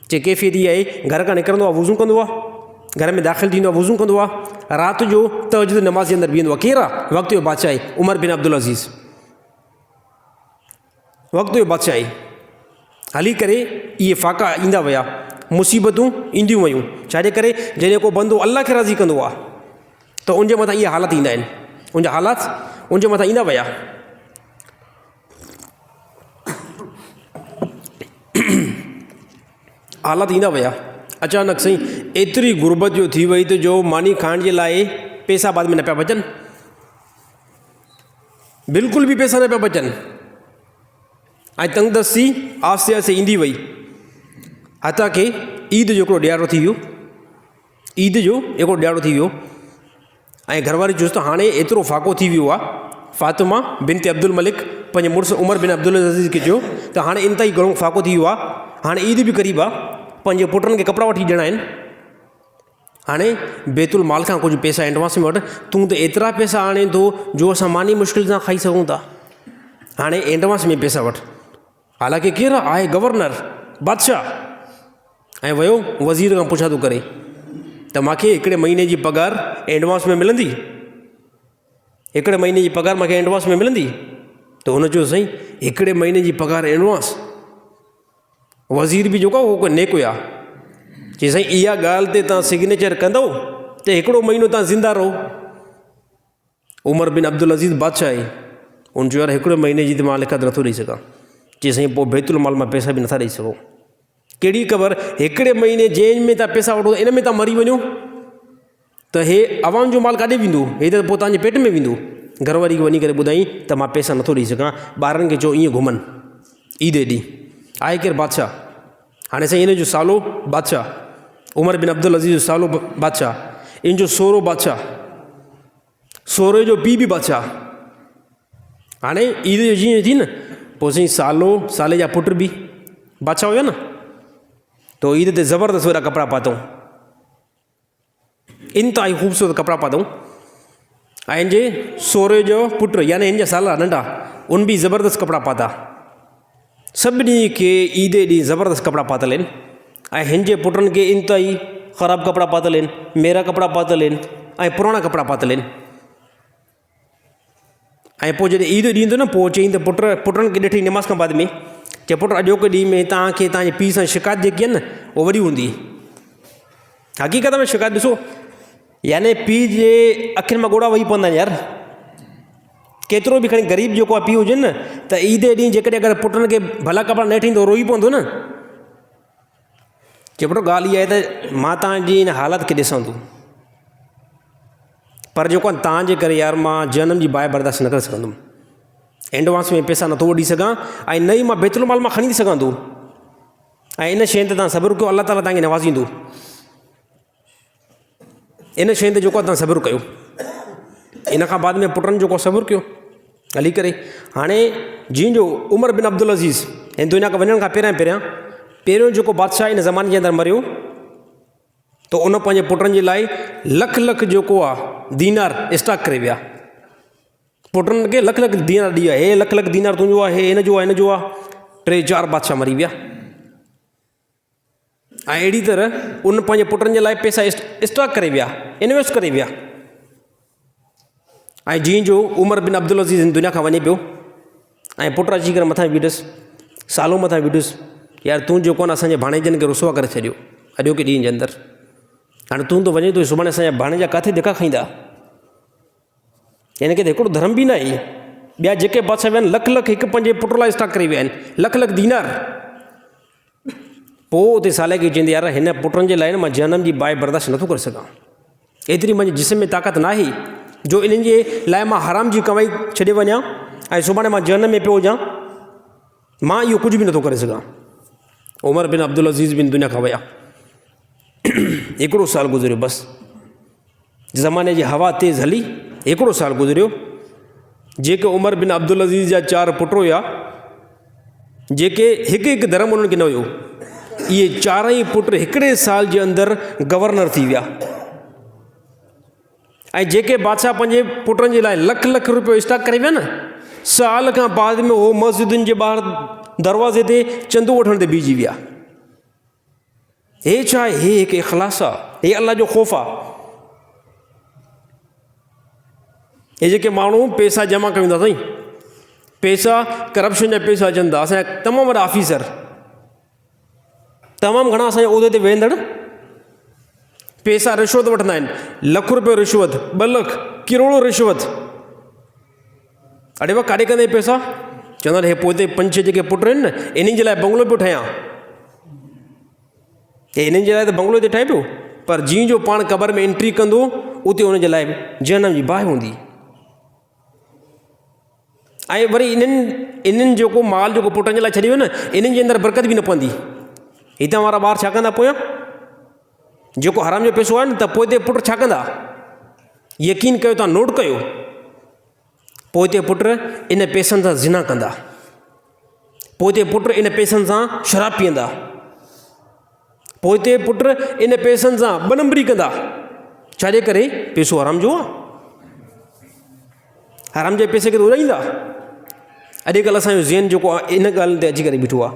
B: चए कैफ़ियत इहा आहे, घर खां निकिरंदो आहे वज़ू कंदो आहे, घर में दाख़िल थींदो आहे वज़ू कंदो आहे, राति जो तहज्जुद नमाज़ जे अंदरि बीहंदो आहे। केरु आहे? वक़्त जो बादशाह आहे, उमर बिन अब्दुल अज़ीज़। वक़्त जो बादशाह आहे। हली करे इहे फ़ाक़ा ईंदा विया, मुसीबतूं ईंदियूं वयूं। छाजे करे? जॾहिं को बंदो अलाह खे राज़ी कंदो आहे त उनजे मथां इहे हालात ईंदा आहिनि, उनजा हालात उनजे मथां ईंदा विया। हालात ईंदा विया। अचानक साईं एतिरी गुरबत जो थी वई त जो मानी खाइण जे लाइ पैसा बाद में न पिया बचनि, बिल्कुलु बि पैसा न पिया बचनि। ऐं तंगदस्ती आहिस्ते आहिस्ते ईंदी वई, हथा की ईद जो हिकिड़ो ॾियारो थी वियो। ईद जो हिकिड़ो ॾियारो थी वियो ऐं घरवारी चयुसि त हाणे एतिरो फ़ाक़ो थी वियो आहे। फ़ातिमा बिनते अब्दुल मलिक पंहिंजे मुड़ुसु उमर बिन अब्दुल अज़ीज़ खे चयो त हाणे इंतिहाई घणो फ़ाक़ो थी वियो आहे, हाणे ईद बि क़रीब आहे, पंहिंजे पुटनि खे कपिड़ा वठी ॾियणा आहिनि। हाणे बैतुल माल खां कुझु पैसा एडवांस में वठि, तूं त एतिरा पैसा आणे थो जो असां मानी मुश्किल सां खाई सघूं था, हाणे एडवांस में पैसा वठि। हालांकि केरु आहे? गवर्नर, बादशाह। ऐं वियो वज़ीर खां पुछा थो करे त मूंखे हिकिड़े महीने जी पघार एडवांस में मिलंदी, हिकिड़े महीने जी पघार मूंखे एडवांस में मिलंदी? त हुन चयो साईं हिकिड़े महीने जी पघार एडवांस? वज़ीर बि जेको उहो कोई नेक हुया। चई साईं इहा ॻाल्हि ते तव्हां सिग्नेचर कंदव त हिकिड़ो महीनो तव्हां ज़िंदा रहो, उमर बिन अब्दुल अज़ीज़ बादशाह आहे, उन चयो यार हिकिड़े महीने जी त मां लिखत नथो ॾेई सघां। चई साईं पोइ बैतुल माल मां पैसा बि नथा ॾेई सघो। कहिड़ी ख़बर हिकिड़े महीने जंहिं में तव्हां पैसा वठो इन में तव्हां मरी वञो त हे आवाम जो माल काॾे वेंदो, हे त पोइ तव्हांजे पेट में वेंदो। घरवारी खे वञी करे ॿुधाई त मां पैसा नथो ॾेई सघां, ॿारनि खे चयो ईअं घुमनि ईद ॾींहुं। आहे केरु बादशाह, हाणे साईं इन जो सालो बादशाह, उमर बिन अब्दुल अज़ीज़ जो सालो बादशाह, इन जो सोरो बादशाह, सोरे जो पीउ बि बादशाह। हाणे ईद जो जीअं थी न, पोइ साईं साले जा पुट बि बादशाह हुया न, तो ईद ते ज़बरदस्त वॾा कपिड़ा पातऊं, इंतिहाई ख़ूबसूरत कपिड़ा पातऊं। ऐं जे सोरे जो पुटु यानी हिन जा साला नंढा, उन बि ज़बरदस्त कपिड़ा पाता। सभिनी खे ईद ॾींहुं ज़बरदस्त कपिड़ा पातल आहिनि। ऐं हिन जे पुटनि खे इंतिहाई ख़राबु कपिड़ा पातल आहिनि, मेरा कपिड़ा पातल आहिनि ऐं पुराणा कपिड़ा पातल आहिनि। ऐं पोइ जॾहिं ईद ॾींदो न, पोइ चई त पुटनि खे ॾिठी नमाज़ खां बाद में, चए पुटु अॼोके ॾींहं में तव्हांखे तव्हांजे पीउ सां शिकायत जेकी आहे न उहा वॾी हूंदी। हक़ीक़त में शिकायत ॾिसो, यानी पीउ जे अखियुनि मां ॻोड़ा वही पवंदा आहिनि यार। केतिरो बि खणी ग़रीब जेको आहे पीउ हुजे न, त ईद ॾींहुं जेकॾहिं अगरि पुटनि खे भला कपिड़ा न ठाहींदो रोई पवंदो न। चए पुटु ॻाल्हि इहा आहे त मां तव्हांजी हिन हालत खे ॾिसां थो, पर जेको आहे तव्हांजे करे यार मां जनम जी बाहि बर्दाश्त न करे सघंदुमि। एडवांस में पैसा नथो वठी सघां ऐं न ई मां बैतुल माल मां खणी थी सघां थो। ऐं इन शइ ते तव्हां सब्र कयो, अलाह ताला तव्हांखे नवाज़ींदो। इन शइ ते जेको आहे तव्हां सब्र कयो। इन खां बाद में पुटनि जेको सब्र कयो हली करे। हाणे जीअं जो उमर बिन अब्दुल अज़ीज़ हिन दुनिया खां वञण खां पहिरियों जेको बादशाह इन ज़माने जे अंदरि मरियो, त उन पंहिंजे पुटनि जे लाइ लख लख जेको आहे दीनार स्टॉक करे विया। पुटनि खे लख लख दीनार ॾिया, हे लख लख दीनार तुंहिंजो आहे, हे हिन जो आहे, हिन जो आहे। 3-4 बादशाह मरी विया। ऐं अहिड़ी तरह उन पंहिंजे पुटनि जे लाइ पैसा स्टॉक करे विया, इन्वेस्ट करे विया। ऐं जीअं जो उमर बिन अब्दुल अज़ीज़ हिन दुनिया खां वञे पियो, ऐं पुटु अची करे मथां बीठुसि, सालो मथां बीठुसि, यार तूं जेको आहे असांजे भाणेजनि खे रुसवा करे छॾियो अॼोके ॾींहं जे अंदरि। हाणे तूं त वञे थो, सुभाणे असांजा भाणेजा किथे धिका खाईंदा। हिन खे त हिकिड़ो धर्म बि न आहे। ॿिया जेके बादशाह विया आहिनि लख लख हिकु पंहिंजे पुट लाइ स्टॉक करे विया आहिनि, लख लख दीनार। पोइ उते साले खे चवंदी यार हिन पुटनि जे लाइ न मां जनम जी बाहि बर्दाश्त नथो करे सघां। एतिरी मुंहिंजे जिस्म में ताक़त न आहे जो इन्हनि जे लाइ मां हराम जी कमाई छॾे वञा ऐं सुभाणे मां जनम में पियो हुजां। मां इहो कुझु बि नथो करे सघां। उमर बिन अब्दुल अज़ीज़ बिन दुनिया खां विया। हिकिड़ो साल गुज़रियो बसि, ज़माने जी हवा तेज़ हली, हिकिड़ो साल गुज़रियो। जेके उमर बिन अब्दुल अज़ीज़ जा 4 पुट हुया, जेके हिकु हिकु धर्म उन्हनि खे न हुयो, इहे 4 पुट हिकिड़े साल जे अंदरि गवर्नर थी विया। ऐं जेके बादशाह पंहिंजे पुटनि जे लाइ लख लख रुपयो स्टॉक करे विया न, साल खां बाद में उहो मस्जिदुनि जे ॿाहिरि दरवाज़े ते चंदो वठण ते बीहजी विया। हे छा आहे? हे हिकु इख़लास आहे, हे अलाह जो ख़ौफ़ आहे। हे जेके माण्हू पैसा जमा कयूं था साईं, पैसा करप्शन जा पैसा अचनि था। असांजा तमामु वॾा ऑफिसर, तमामु घणा असांजे उहिदे ते वेंदड़ पैसा रिश्वत वठंदा आहिनि। लख रुपयो रिश्वत, 2 लख, किरोड़ो रिश्वत। अड़े वाह, काॾे कंदे पैसा? चवंदा आहिनि हे पोइ 5-6 जेके पुट आहिनि न, इन्हनि जे लाइ बंगलो पियो ठाहियां। हे इन्हनि जे लाइ त बंगलो ते ठाहे पियो, पर जीअं जो पाण क़बर में एंट्री कंदो उते हुनजे लाइ जनम जी बाहि हूंदी। ऐं वरी इन्हनि जेको माल जेको पुटनि जे लाइ छॾियो न, इन्हनि जे अंदरि बरकत बि न पवंदी। हितां वारा ॿार छा कंदा पोयां? जेको हराम जो पैसो आहे न, त पोइ ते पुट छा कंदा? यकीन कयो, तव्हां नोट कयो, पोइ ते पुट इन पैसनि सां ज़िना कंदा, पोइ ते पुट इन पैसनि सां शराब पीअंदा, पोइ ते पुट इन पैसनि सां 2 नंबरी कंदा। छाजे करे? पैसो हराम जो आहे। हराम जे पैसे खे त उड़ाईंदा। अॼुकल्ह असांजो ज़हन जेको आहे इन ॻाल्हियुनि ते अची करे बीठो आहे।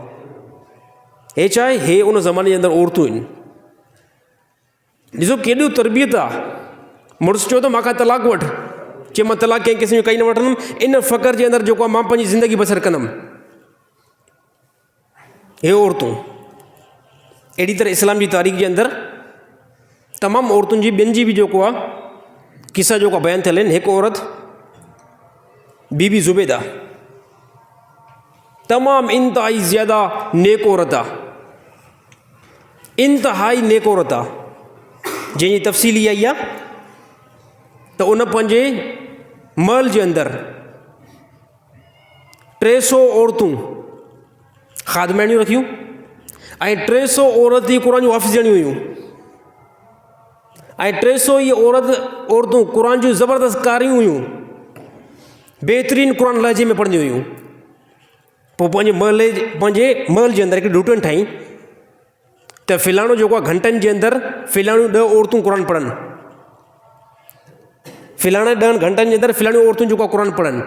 B: हे छा आहे? हे उन ज़माने जे अंदरि औरतूं आहिनि। ॾिसो केॾो तरबियत आहे। मुड़ुसु चयो त मूंखां तलाक वठि, चए मां तलाक कंहिं क़िस्म जो काई न वठंदुमि। इन फ़क़्र जे अंदरि जेको आहे मां पंहिंजी ज़िंदगी बसर कंदुमि। हे औरतूं, अहिड़ी तरह इस्लाम जी तारीख़ जे अंदरि तमामु औरतुनि जी ॿियनि जी बि जेको आहे किसा जेको बयानु थियल आहिनि। हिकु औरत बीबी ज़ुबैदा तमामु इंतहाई ज़्यादा नेक औरत आहे, इंतहाई नेक औरत आहे, जंहिंजी तफ़सीली आई आहे त उन पंहिंजे महल जे अंदरि 300 औरतूं ख़ादमाणियूं रखियूं ऐं 300 औरत ई क़ुर जूं हाफ़िज़णियूं हुयूं ऐं 300 ई औरतूं क़ुर जूं ज़बरदस्त कारियूं हुयूं, बहितरीनु क़ुर लहजे में पढ़ंदियूं हुयूं। पोइ पंहिंजे महल जे अंदरि हिकिड़ी ड्यूटियूं ठाहीं त फ़िलाणो जेको आहे घंटनि जे अंदरि फ़िलाणियूं 10 औरतूं क़ुर पढ़नि, फ़िलाणे 10 घंटनि जे अंदरि फ़िलाणियूं औरतूं जेको आहे क़ुर पढ़नि,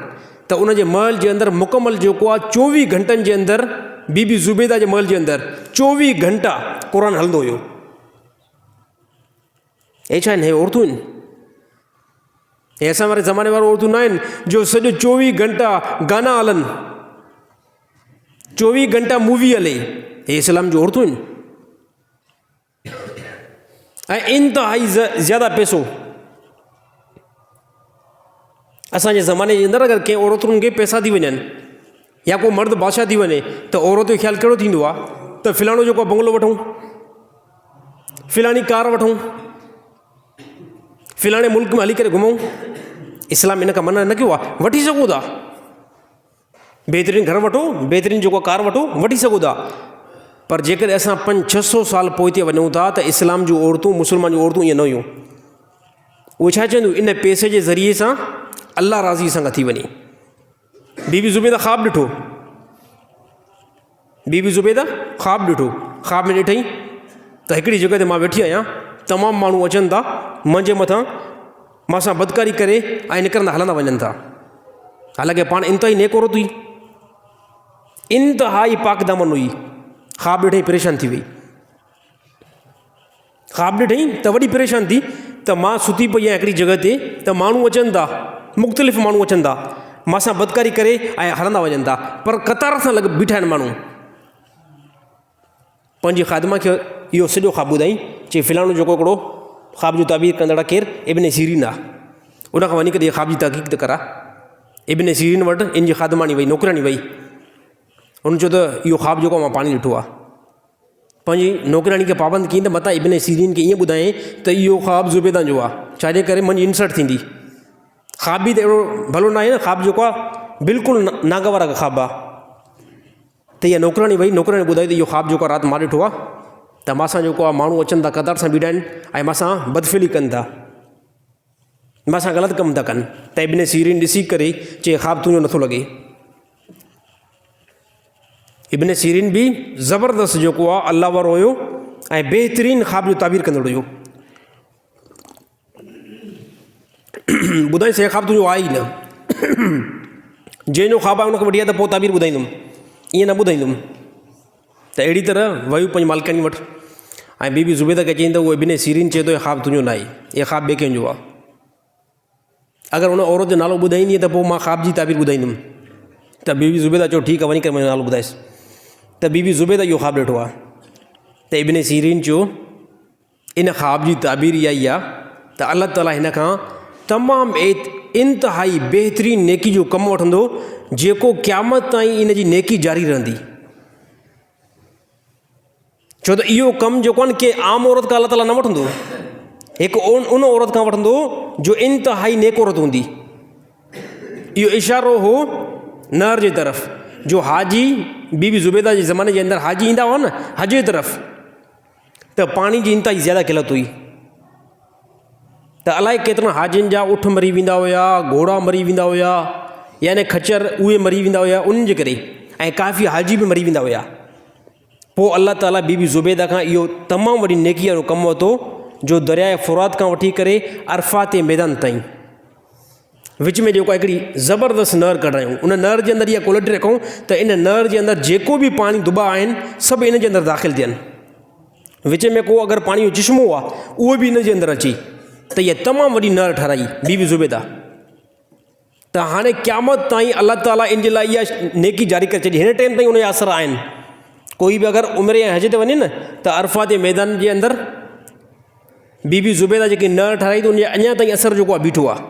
B: त उन जे महल जे अंदरि मुकमल जेको आहे 24 घंटनि जे अंदरि बीबी ज़ुबैदा जे महल जे अंदरि 24 घंटा क़ुर हलंदो हुयो। हे छा आहिनि? हे औरतूं आहिनि? हे असां वारे ज़माने वारो औरतूं न आहिनि जो सॼो 24 घंटा गाना हलनि, 24 घंटा मूवी हले। हे इस्लाम जूं औरतूं आहिनि? ऐं इंतहाई ज़्यादा पैसो असांजे ज़माने जे अंदरि अगरि कंहिं औरतुनि खे पैसा थी वञनि या को मर्द बादशाह थी वञे त औरत जो ख़्यालु कहिड़ो थींदो आहे त फ़िलाणो जेको आहे बंगलो वठूं, फ़िलाणी कार वठूं, फ़िलाणे मुल्क में हली करे घुमूं। इस्लाम इन खां मना न कयो आहे, वठी सघो था, बहितरीनु घर वठो, बहितरीनु जेको कार वठो, वठी सघो था, पर जेकॾहिं असां 500-600 साल पोइ ते वञूं था त इस्लाम जूं औरतूं, मुस्लमान जूं औरतूं ईअं न हुयूं। उहे छा चवंदियूं? इन पैसे जे ज़रिए सां अल्लाह राज़ी सां थी वञे। बीबी ज़ुबैदा ख़्वाब ॾिठो, बीबी ज़ुबैदा ख़्वाब ॾिठो, ख़्वाब में ॾिठई त हिकिड़ी जॻह ते मां वेठी आहियां, तमामु माण्हू अचनि था मुंहिंजे मथां मां सां बदकारी करे ऐं निकिरंदा हलंदा वञनि था। हालांकि पाण इंतहाई नेक औरत हुई, इंतहाई पाक दामन हुई। ख़्वाब ॾिठई परेशान थी वई, ख़्वाब ॾिठई त वॾी परेशान थी त मां सुती पई आहियां हिकिड़ी जॻह ते, त माण्हू अचनि था, मुख़्तलिफ़ माण्हू अचनि था, मां सां बदकारी करे ऐं हलंदा वञनि था, पर कतार सां बीठा आहिनि माण्हू। पंहिंजी ख़ादिमा खे इहो सॼो ख़्वाब ॿुधाई, चई फ़िलाणो जेको हिकिड़ो ख़्वाब जो ताबीर कंदड़ केरु इब्न सीरीन आहे, उनखां वञी करे इहा ख़्वाब जी तहक़ीक़ त करा। इब्न सीरीन वटि इन जी ख़ादिमाणी वई, नौकिराणी वई, हुन चयो त इहो ख़्वाब जेको मां पाणी ॾिठो आहे। पंहिंजी नौकिराणी खे पाबंद कई त मतां इब्न सीरीन खे ईअं ॿुधायईं त इहो ख़्वाब ज़ुबैदा जो आहे, छाजे करे मुंहिंजी इंसल्ट थींदी। ख़्वाब बि त अहिड़ो भलो न आहे न, ख़्वाब जेको आहे बिल्कुलु नागवारा ख़्वाब आहे। त इहा नौकिराणी वई, नौकिराणी ॿुधाई त इहो ख़्वाब जेको आहे राति मां ॾिठो आहे, त मां सां जेको आहे माण्हू अचनि था, कतार सां बीठा आहिनि ऐं मां सां बदफ़िली कनि था, मां सां ग़लति कमु था कनि। त इब्न सीरीन ॾिसी करे चई ख़्वाब तुंहिंजो नथो लॻे। इब्न सीरीन बि ज़बरदस्त जेको आहे अल्लाह वारो हुयो ऐं बहितरीनु ख़्वाब जो ताबीर कंदड़ हुयो। ॿुधाई से ख़्वाब तुंहिंजो आहे ई न, जंहिंजो ख़्वाब आहे उनखे वठी आहे त पोइ ताबीर ॿुधाईंदुमि, ईअं न ॿुधाईंदुमि। त अहिड़ी तरह वियूं पंहिंजी मालिकाणी वटि ऐं बीबी ज़ुबैदा खे चईं त उहो इब्न सीरीन चए थो इहो ख़्वाब तुंहिंजो न आहे, इहो ख़्वाब ॿिए कंहिंजो आहे। अगरि उन औरत जो नालो ॿुधाईंदी त पोइ मां ख़्वाब जी ताबीर ॿुधाईंदुमि। त बीबी ज़ुबैदा चयो ठीकु आहे, वञी करे मुंहिंजो नालो ॿुधाइसि। त बीबी ज़ुबैदा इहो ख़्वाब ॾिठो आहे। त इब्न सीरीन चयो इन ख़्वाब जी ताबीर इहा ई आहे त अलाह ताला हिन खां तमामु इंतहाई बहितरीनु नेकी जो कमु वठंदो, जेको क़यामत ताईं इन जी नेकी जारी रहंदी। छो त इहो कमु जेको आहे न के आम औरत खां अलाह ताला न वठंदो, हिकु उन औरत खां वठंदो जो इंतहाई नेक औरत हूंदी। इहो इशारो हो नहर जे तरफ़, जो हाजी बीबी ज़ुबैदा जे ज़माने जे अंदरि हाजी ईंदा हुआ न हज जे तरफ़, त पाणी जी इंतहाई ज़्यादा किलत हुई। त अलाए केतिरनि हाजियुनि जा उठ मरी वेंदा हुया, घोड़ा मरी वेंदा हुया, यानी खच्चर उहे मरी वेंदा हुया उन्हनि जे करे, ऐं काफ़ी हाजी बि मरी वेंदा हुया। पोइ अल्लाह ताला बीबी ज़ुबैदा खां इहो तमामु वॾी नेकी वारो कमु वरितो, जो दरिया फ़ुरात खां वठी करे अरफ़ात जे मैदान ताईं विच में जेको हिकिड़ी ज़बरदस्त नहर कढायूं, उन नहर जे अंदरि इहा क्वालिटी रखूं त इन नहर जे अंदरि जेको बि पाणी दुबा आहिनि सभु इन जे अंदरि दाख़िल थियनि। विच में को अगरि पाणी जो चश्मो आहे उहो बि इन जे अंदरि अचे, त इहा तमामु वॾी नहर ठाराई बीबी ज़ुबैदा। त हाणे क़यामत ताईं अल्लाह ताला इन जे लाइ इहा नेकी जारी करे छॾी, हिन टाइम ताईं उनजा असर आहिनि। कोई बि अगरि उमिरि या हज ते वञे न त अरफ़ात जे मैदान जे अंदरि बीबी ज़ुबैदा जेकी नहर ठाराई त उनजा अञा ताईं असरु जेको आहे बीठो आहे।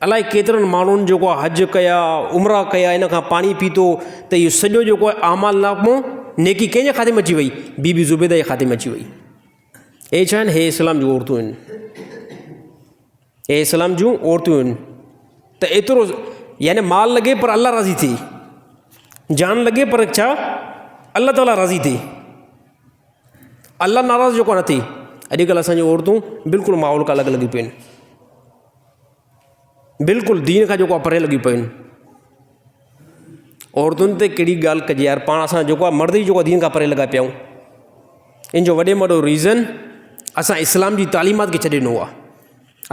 B: अलाए केतिरनि माण्हुनि जेको आहे हज कया उमरा कया, इन खां पाणी पीतो त इहो सॼो जेको आहे आमाल नामो नेकी कंहिंजे खाते में अची वई? बीबी ज़ुबैदा जे खाते में अची वई। हे छा आहिनि? हे इस्लाम जूं औरतूं आहिनि, हे इस्लाम जूं औरतूं आहिनि। त एतिरो यानी माल लॻे पर अल्लाह राज़ी थिए, जान लॻे पर छा अल्लाह ताला राज़ी थिए, अल्लाह नाराज़ जेको न थिए। अॼुकल्ह असांजूं औरतूं बिल्कुलु माहौल खां अलॻि लॻी पियूं आहिनि, बिल्कुलु दीन खां जेको आहे परे लॻी पियूं आहिनि। औरतुनि ते कहिड़ी ॻाल्हि कजे यार, पाण असां जेको आहे मर्द ई जेको आहे दीन खां परे लॻा पिया आहियूं। इन जो वॾे में वॾो रीज़न असां इस्लाम जी तालीमात खे छॾे ॾिनो आहे,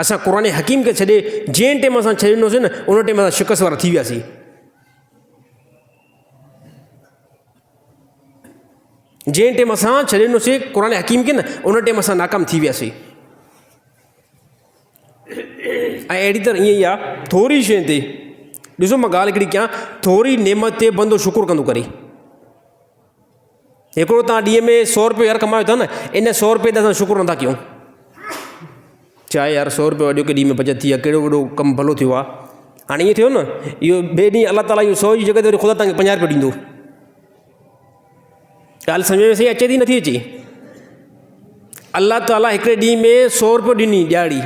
B: असां क़ुरान हकीम खे छॾे जंहिं टाइम असां छॾे ॾिनोसीं न उन टाइम असां शिकस्त वारा थी वियासीं। जंहिं टाइम असां छॾे ॾिनोसीं क़ुरान हकीम खे न उन टाइम असां नाकाम थी वियासीं। ऐं अहिड़ी तरह ईअं ई आहे थोरी शइ ते, ॾिसो मां ॻाल्हि हिकिड़ी कयां, थोरी नेमत ते बंदो शुकुरु कंदो करे। हिकिड़ो तव्हां ॾींहं में 100 रुपयो यार कमायो था न, इन 100 रुपये ते असां शुकुरु नथा कयूं। छा यार 100 रुपयो अॼु के ॾींहं में बचत थी आहे, कहिड़ो वॾो कमु भलो थियो आहे। हाणे ईअं थियो न, इहो ॿिए ॾींहुं अलाह ताला इहो 100 जी जॻह ते वरी ख़ुदा तव्हांखे 50 रुपया ॾींदो। ॻाल्हि सम्झ में सही अचे थी नथी अचे? अलाह ताला हिकिड़े ॾींहं में 100 रुपयो ॾिनी ॾियारी,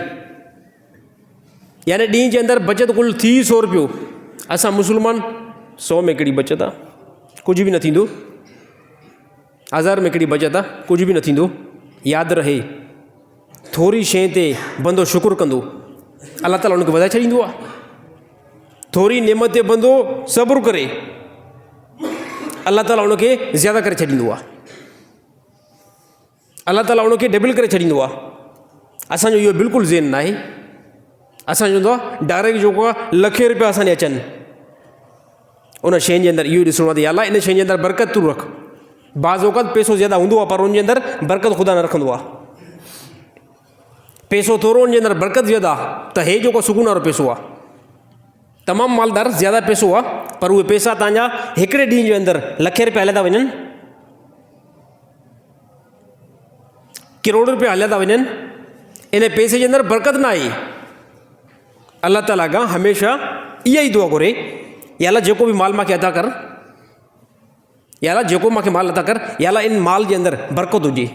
B: यानी ॾींहं जे अंदरि बचत कुल थी 100 रुपयो। असां मुस्लमान 100 में कहिड़ी बचत आहे, कुझु बि न थींदो। 1000 में कहिड़ी बचत आहे, कुझु बि न थींदो। यादि रहे थोरी शइ ते बंदो शुकुरु कंदो, अलाह ताला उनखे वधाए छॾींदो आहे। थोरी नेमत ते बंदो सब्र करे, अलाह ताला उनखे ज़्यादा करे छॾींदो आहे, अलाह ताला उनखे डबल करे छॾींदो आहे। असांजो इहो बिल्कुलु ज़हन न आहे। असां चवंदो आहे डायरेक्ट जेको आहे लखे रुपया असांजे अचनि, उन शइ जे अंदरि इहो ॾिसणो आहे त अलाह इन शइ जे अंदरि बरकत तूं रख। बाज़ औक़ात पैसो ज़्यादा हूंदो आहे पर उनजे अंदरि बरकत ख़ुदा न रखंदो आहे। पैसो थोरो उनजे अंदरि बरकत ज़्यादा त हे जेको सुकून वारो पैसो आहे, तमामु मालदार ज़्यादा पैसो आहे पर उहे पैसा तव्हांजा हिकिड़े ॾींहं जे अंदरि लखे रुपया हलिया था वञनि, करोड़ रुपया हलिया था वञनि। इन पैसे जे अंदरि बरकत न आहे। अल्लाह ताला खां हमेशह इहा ई दुआ घुरे, या अल्लाह जेको बि माल मूंखे अदा कर, या अल्लाह जेको मूंखे माल अदा कर, या अल्लाह इन माल जे अंदरि बरकत हुजे।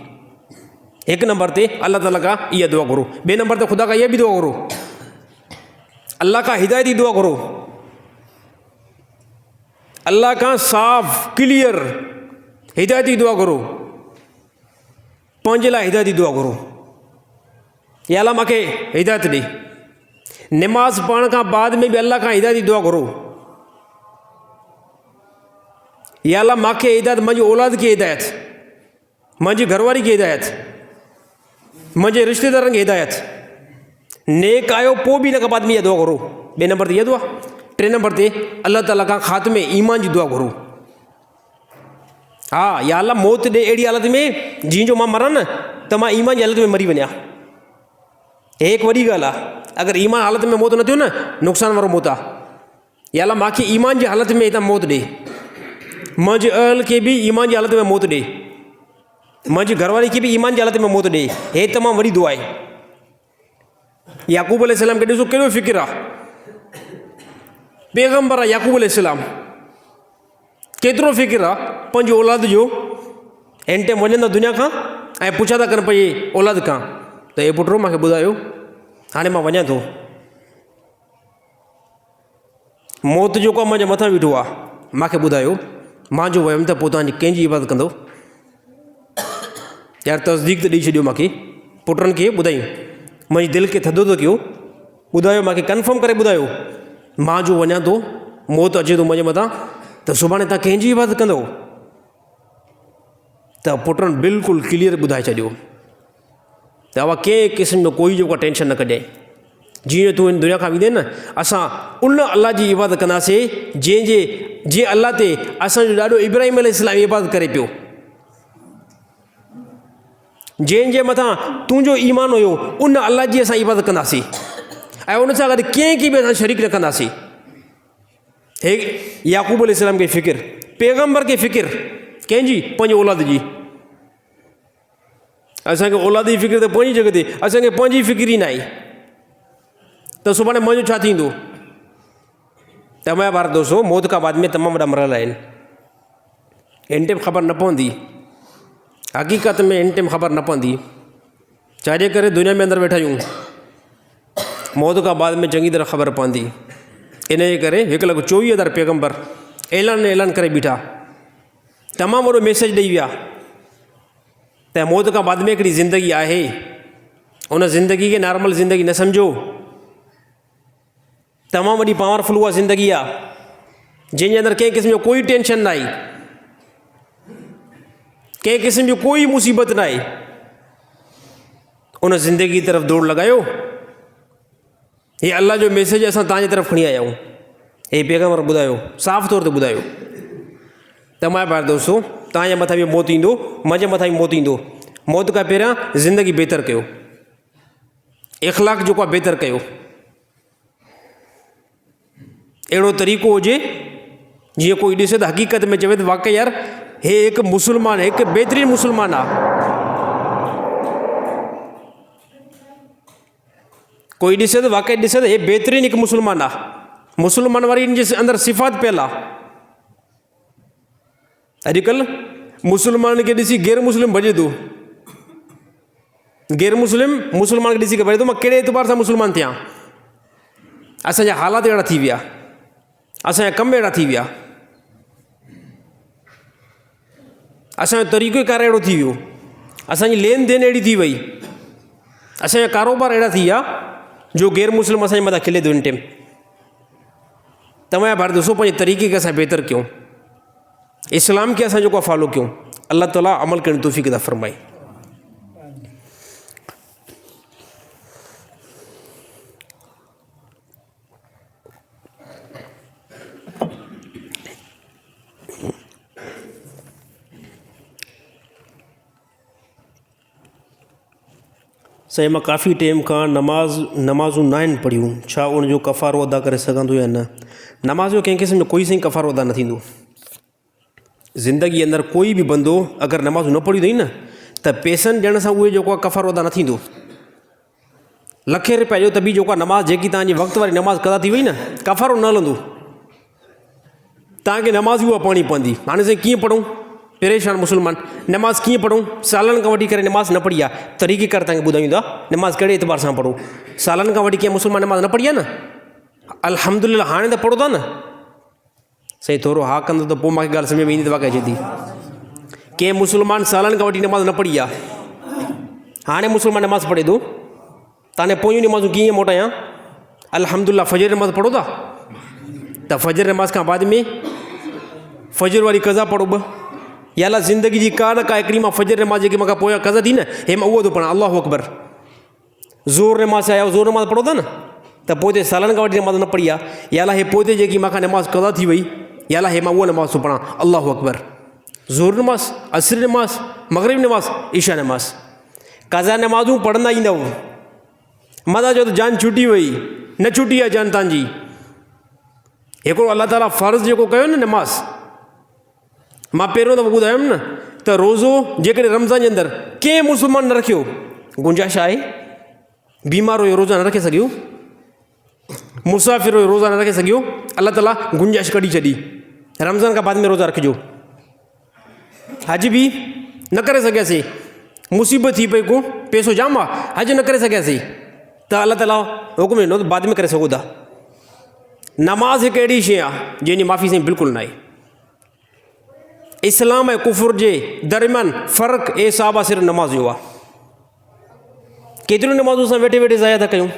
B: हिकु नंबर ते अल्लाह ताला खां इहा दुआ घुरो। ॿिए नंबर ते ख़ुदा खां इहा बि दुआ घुरो, अल्लाह खां हिदायती दुआ घुरो, अल्लाह खां साफ़ क्लियर हिदायती दुआ घुरो, पंहिंजे लाइ हिदायती दुआ घुरो। या अल्लाह मूंखे हिदायत ॾे। नमाज़ पढ़ण खां बाद में बि अल्लाह खां हिदायती दुआ घुरो, या अल्लाह मूंखे हिदायत, मुंहिंजी औलाद खे हिदायत, मुंहिंजी घरवारी खे हिदायत, मुंहिंजे रिश्तेदारनि खे हिदायत। नेक आयो पोइ बि इन खां बाद में इहा दुआ घुरो। ॿिए नंबर ते इहा दुआ। टे नंबर ते अल्लाह ताला खां ख़ात्मे ईमान जी दुआ घुरो। हा, या अल्लाह मौत ॾे अहिड़ी हालत में जीअं जो मां मरां न त मां ईमान जी हालत में मरी वञा। हे हिकु वॾी ॻाल्हि आहे। अगरि ईमान हालत में मौत न थियो न, नुक़सान वारो मौत आहे। या अल्लाह मूंखे ईमान जी हालत में हितां मौत ॾे, मुंहिंजे अहल खे बि ईमान जी हालत में मौत ॾे, मुंहिंजी घरवारी खे बि ईमान जी हालत में मौत ॾे। हे तमामु वॾी दुआ आहे। याकूब अलैहिस्सलाम खे ॾिसो कहिड़ो फ़िक्र आहे, पैगम्बर आहे याकूब अलैहिस्सलाम, केतिरो फ़िक्र आहे पंहिंजी औलाद जो। हिन टाइम वञनि था दुनिया खां ऐं पुछा था कनि पंहिंजे औलाद खां त हे पुटु मूंखे ॿुधायो, हाणे मां वञा थो, मौत जेको आहे मुंहिंजे मथां बीठो आहे, मूंखे ॿुधायो, मां जो वियुमि त पोइ तव्हांजी कंहिंजी इबादत कंदो? यार तस्दीक त ॾेई छॾियो मूंखे। पुटनि खे ॿुधायूं, मुंहिंजी दिलि खे थधो थो कयो, ॿुधायो मूंखे कंफर्म करे ॿुधायो, मां जो वञा थो, मौत अचे थो मुंहिंजे मथां, त सुभाणे तव्हां कंहिंजी इबादत कंदो? त पुटनि बिल्कुलु क्लियर ॿुधाए छॾियो त अवा कंहिं क़िस्म जो कोई जेको टेंशन न कजांइ। जीअं तूं हिन दुनिया खां वेंदे न, असां उन अल्लाह जी इबादत कंदासीं जीअं अल्लाह ते असांजो ॾाढो इब्राहिम अलैहिस्सलाम इबादत करे पियो, जंहिंजे मथां तुंहिंजो ईमान हुयो, उन अल्लाह जी असां इबादत कंदासीं ऐं उन सां गॾु कंहिंखे बि असां शरीक न कंदासीं। हे याकूब अलैहिस्सलाम खे फ़िकिर, पैगम्बर खे फ़िकिर, कंहिंजी? पंहिंजी औलाद जी। असांखे औलाद जी फ़िकिर त पंहिंजी जॻह ते, असांखे पंहिंजी फ़िकिर ई न आहे। तो सुभाणे मुंहिंजो छा थींदो। त मैं भारत दोस्तों मौत खां बाद में तमामु वॾा मरहला आहिनि। इन टाइम ख़बर न पवंदी, हक़ीक़त में इन टाइम ख़बर न पवंदी। छाजे करे दुनिया में अंदरि वेठा आहियूं, मौत खां बाद में चङी तरह ख़बर पवंदी। इन जे करे 1,24,000 पैगम्बर ऐलान करे बीठा, तमामु वॾो मैसेज ॾेई विया त मौत खां बाद में हिकिड़ी ज़िंदगी आहे। उन ज़िंदगी खे नॉर्मल ज़िंदगी न सम्झो, तमामु वॾी पावरफुल उहा ज़िंदगी आहे जंहिंजे अंदरि कंहिं क़िस्म जो कोई टेंशन न आहे, कंहिं क़िस्म जो कोई मुसीबत न आहे। उन ज़िंदगी की तरफ़ दौड़ लॻायो। हे अल्लाह जो मैसेज असां तव्हांजे तरफ़ खणी आया आहियूं। हे पैगम्बर ॿुधायो, साफ़ तौर ते ॿुधायो त मां भाइर दोस्तों तव्हांजे मथां बि मौत ईंदो, मुंहिंजे मथां बि मौत ईंदो। मौत खां पहिरियां ज़िंदगी बहितर कयो, इख़लाक़ जेको आहे बहितर कयो। अहिड़ो तरीक़ो हुजे जीअं कोई ॾिसे त हक़ीक़त में चवे त वाक़ई यार हे हिकु मुस्लमान, हिकु बहितरीनु मुस्लमान आहे। कोई ॾिसे त वाक़ई ॾिसे त हे बहितरीनु हिकु मुस्लमान आहे। मुस्लमान वारी इन जे अंदरि सिफ़ात पियल आहे। अॼुकल्ह मुस्लमान खे ॾिसी गैर मुस्लिम भॼे थो, गैर मुस्लिम मुस्लमान खे ॾिसी करे भॼे थो मां कहिड़े एतबार सां मुस्लमान थियां। असांजा हालात अहिड़ा थी विया, असांजा कम अहिड़ा थी विया, असांजो तरीक़ो कार अहिड़ो थी वियो, असांजी लेन देन अहिड़ी थी वई, असांजा कारोबार अहिड़ा थी विया जो गैर मुस्लिम असांजे मथां खिले थो इन टाइम। तव्हांजा भारत दोस्तों पंहिंजे तरीक़े खे असां बहितर कयूं, इस्लाम खे असां जेको आहे फॉलो कयूं। अल्लाह ताला अमल करण जी तौफ़ीक़ अता फ़रमाए। साईं मां काफ़ी टाइम खां नमाज़ूं न आहिनि पढ़ियूं, छा उनजो कफ़ारो अदा करे सघंदो या न? नमाज़ जो कंहिं क़िस्म जो कोई सही कफ़ारो अदा न थींदो। ज़िंदगी अंदरि कोई बि बंदो अगरि नमाज़ न पढ़ी अथई न त पैसनि ॾियण सां उहे जेको आहे कफ़ारो अदा न थींदो। लखे रुपया ॾियो त बि जेको आहे नमाज़ जेकी तव्हांजी वक़्त वारी नमाज़ क़ज़ा थी वई न, कफ़ारो न हलंदो। तव्हांखे नमाज़ उहा पढ़णी पवंदी। हाणे साईं कीअं पढ़ूं? परेशान मुस्लमान, नमाज़ कीअं पढ़ूं? सालनि खां वठी करे नमाज़ न पढ़ी आहे, तरीक़ेकार तव्हांखे ॿुधायूं था नमाज़ कहिड़े एतबार सां पढ़ो। सालनि खां वठी कंहिं मुस्लमान नमाज़ न पढ़ी आहे न, अल्हम्दुलिल्लाह हाणे त पढ़ो था न। साईं थोरो हा कंदो त पोइ मूंखे ॻाल्हि सम्झ में ईंदी त वाक़ई अचे थी। कंहिं मुस्लमान सालनि खां वठी नमाज़ न पढ़ी आहे, हाणे मुस्लमान नमाज़ पढ़े थो, तव्हां पोयूं नमाज़ूं कीअं मोटायां? अल्हम्दुलिल्लाह फजर नमाज़ पढ़ो था त फजर नमाज़ खां बाद में फजर वारी क़ज़ा पढ़ो ॿ, या अला ज़िंदगी जी का न का हिकिड़ी मां फजर नमाज़ जेकी मूंखां पोयां क़ज़ा थी न, हे मां उहो थो पढ़ां। अल्लाहु अकबर। ज़ोर नमाज़ आया, ज़ोर नमाज़ पढ़ो था न त पोइ ते सालनि खां वठी नमाज़ न पढ़ी आहे, या अला हे पोइ ते जेकी मूंखां नमाज़ क़ज़ा थी वई, या अला हे मां उहा नमाज़ थो पढ़ां। अल्लाहु अकबर। ज़ोर नमाज़, असर नमाज़, मग़रिब नमाज़, ईशा नमाज़, क़ज़ा नमाज़ूं पढ़ंदा ईंदव। मज़ा चओ त जान छुटी वई, न छुटी आहे जान तव्हांजी। हिकिड़ो अलाह ताला फ़र्ज़ु जेको कयो न नमाज़, मां पहिरियों दफ़ो ॿुधायुमि न त रोज़ो जेकॾहिं रमज़ान जे अंदरि कंहिं मुस्लमान न रखियो, गुंजाइश आहे बीमार हुयो रोज़ा न रखे सघियो, मुसाफ़िर हुयो रोज़ा न रखे सघियो, अलाह ताला गुंजाइश कढी छॾी, रमज़ान खां बाद में रोज़ा रखिजो। हज बि न करे सघियासीं, मुसीबत थी पई, को पैसो जाम आहे, हज न करे सघियासीं त अलाह ताला हुकुम ॾिनो त बाद में करे सघो था। नमाज़ हिकु अहिड़ी शइ आहे जंहिंजी माफ़ी साईं बिल्कुलु न आहे। इस्लाम ऐं कुफुर जे दरमियान फ़र्क़ु ए साहब आहे सिर्फ़ु नमाज़ जो आहे। केतिरियूं नमाज़ूं असां वेठे वेठे ज़ाया था कयूं,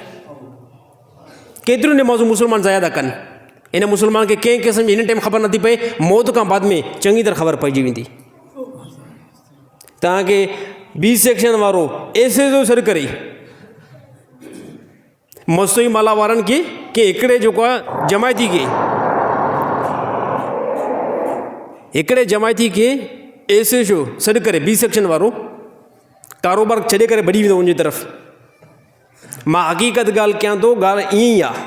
B: केतिरियूं नमाज़ूं मुस्लमान ज़ाया था कनि। इन मुस्लमान खे कंहिं क़िस्म जी हिन टाइम ख़बर नथी पए, मौत खां बाद में चङी तरह ख़बर पइजी वेंदी। तव्हांखे बी सेक्शन वारो एसे जो सॾु करे मस्तोई माला वारनि खे कंहिं हिकिड़े जेको आहे जमायती खे, हिकिड़े जमायती खे एसे जो सॾु करे बी सेक्शन वारो कारोबार छॾे करे भॼी वेंदो उनजी तरफ़। मां हक़ीक़त ॻाल्हि कयां थो, ॻाल्हि ईअं ई आहे।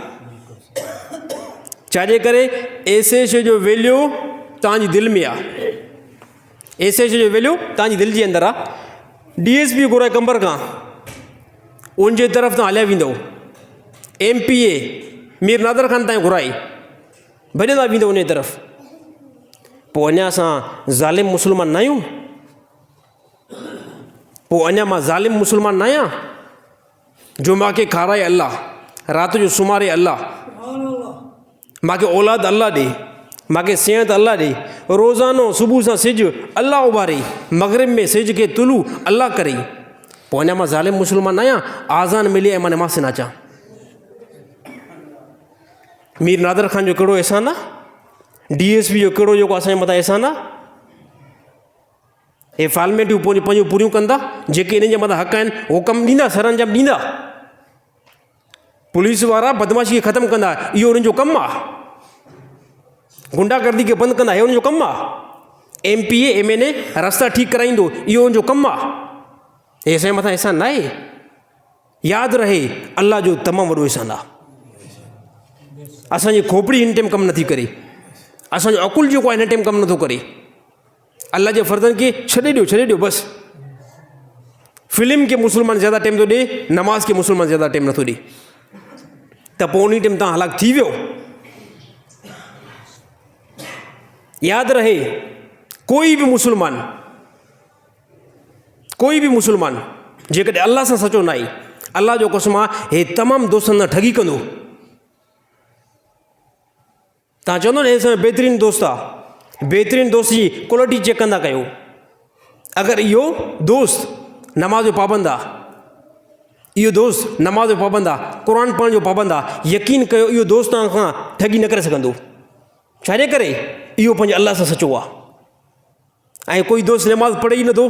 B: छाजे करे एसे शइ जो वैल्यू तव्हांजी दिलि में आहे, एसे शइ जो वैल्यू तव्हांजी दिलि जे अंदरि आहे। DSP घुराए कंबर खां उनजे तरफ़ तव्हां हलिया वेंदव, MPA मीर नादर ख़ान ताईं घुराई, भॼंदा वेंदो उन तरफ़। पोइ अञा असां ज़ालिम मुस्लमान न आहियूं? पोइ अञा मां ज़ालिम मुस्लमान न आहियां जो मूंखे खाराए अल्लाह, राति जो सुम्हारे अल्लाह, मूंखे औलाद अल्लाह ॾे, मूंखे सिहत अल्लाह ॾे, रोज़ानो सुबुह सां सिजु अल्लाह उभारे, मग़रिब में सिज खे तुलू अल्लाह करे। पोइ अञा मां ज़ालिम मुस्लमान न आहियां? आज़ान मिली ऐं मां नमाज़ न अचां? मीर नादर ख़ान जो कहिड़ो अहसान आहे? DSP जो कहिड़ो जेको असांजे मथां अहसान आहे? हे फॉर्मेलिटियूं पंहिंजूं पूरियूं कंदा, जेके इन्हनि जे मथां हक़ आहिनि उहो कमु ॾींदा, सरअंजाम ॾींदा। पुलिस वारा बदमाशी खे ख़तमु कंदा, इहो उन्हनि जो कमु आहे। गुंडागर्दी खे बंदि कंदा, इहो उन्हनि जो कमु आहे। MPA MNA रस्ता ठीकु कराईंदो, इहो उनजो कमु आहे। हे असांजे मथां अहसान न आहे? यादि रहे अल्लाह जो तमामु वॾो अहसान आहे। असांजी खोपड़ी हिन टाइम कमु नथी करे, असांजो अकुल जेको आहे हिन टाइम कमु नथो करे। अल्लाह जे फ़र्ज़नि खे छॾे ॾियो बसि। फिल्म खे मुस्लमान ज़्यादा टाइम थो ॾे, नमाज़ खे मुस्लमान ज़्यादा टाइम नथो ॾे, त पोइ उन टाइम तव्हां हलाक थी वियो। यादि रहे कोई बि मुस्लमान जेकॾहिं अल्लाह सां सचो न आहे, अल्लाह जो कसम आहे, हे तमामु दोस्तनि सां ठगी कंदो। तव्हां चवंदो न हे असांजो बहितरीनु दोस्त आहे, बहितरीनु दोस्त जी क्वालिटी चेक कंदा कयो। अगरि इहो दोस्त नमाज़ जो पाबंद आहे, इहो दोस्त नमाज़ जो पाबंद आहे, क़ुर पढ़ण जो पाबंद आहे, यकीन कयो इहो दोस्त तव्हां खां ठगी न करे सघंदो। छाजे करे? इहो पंहिंजे अल्लाह सां सचो आहे। ऐं कोई दोस्त नमाज़ पढ़े ई नथो,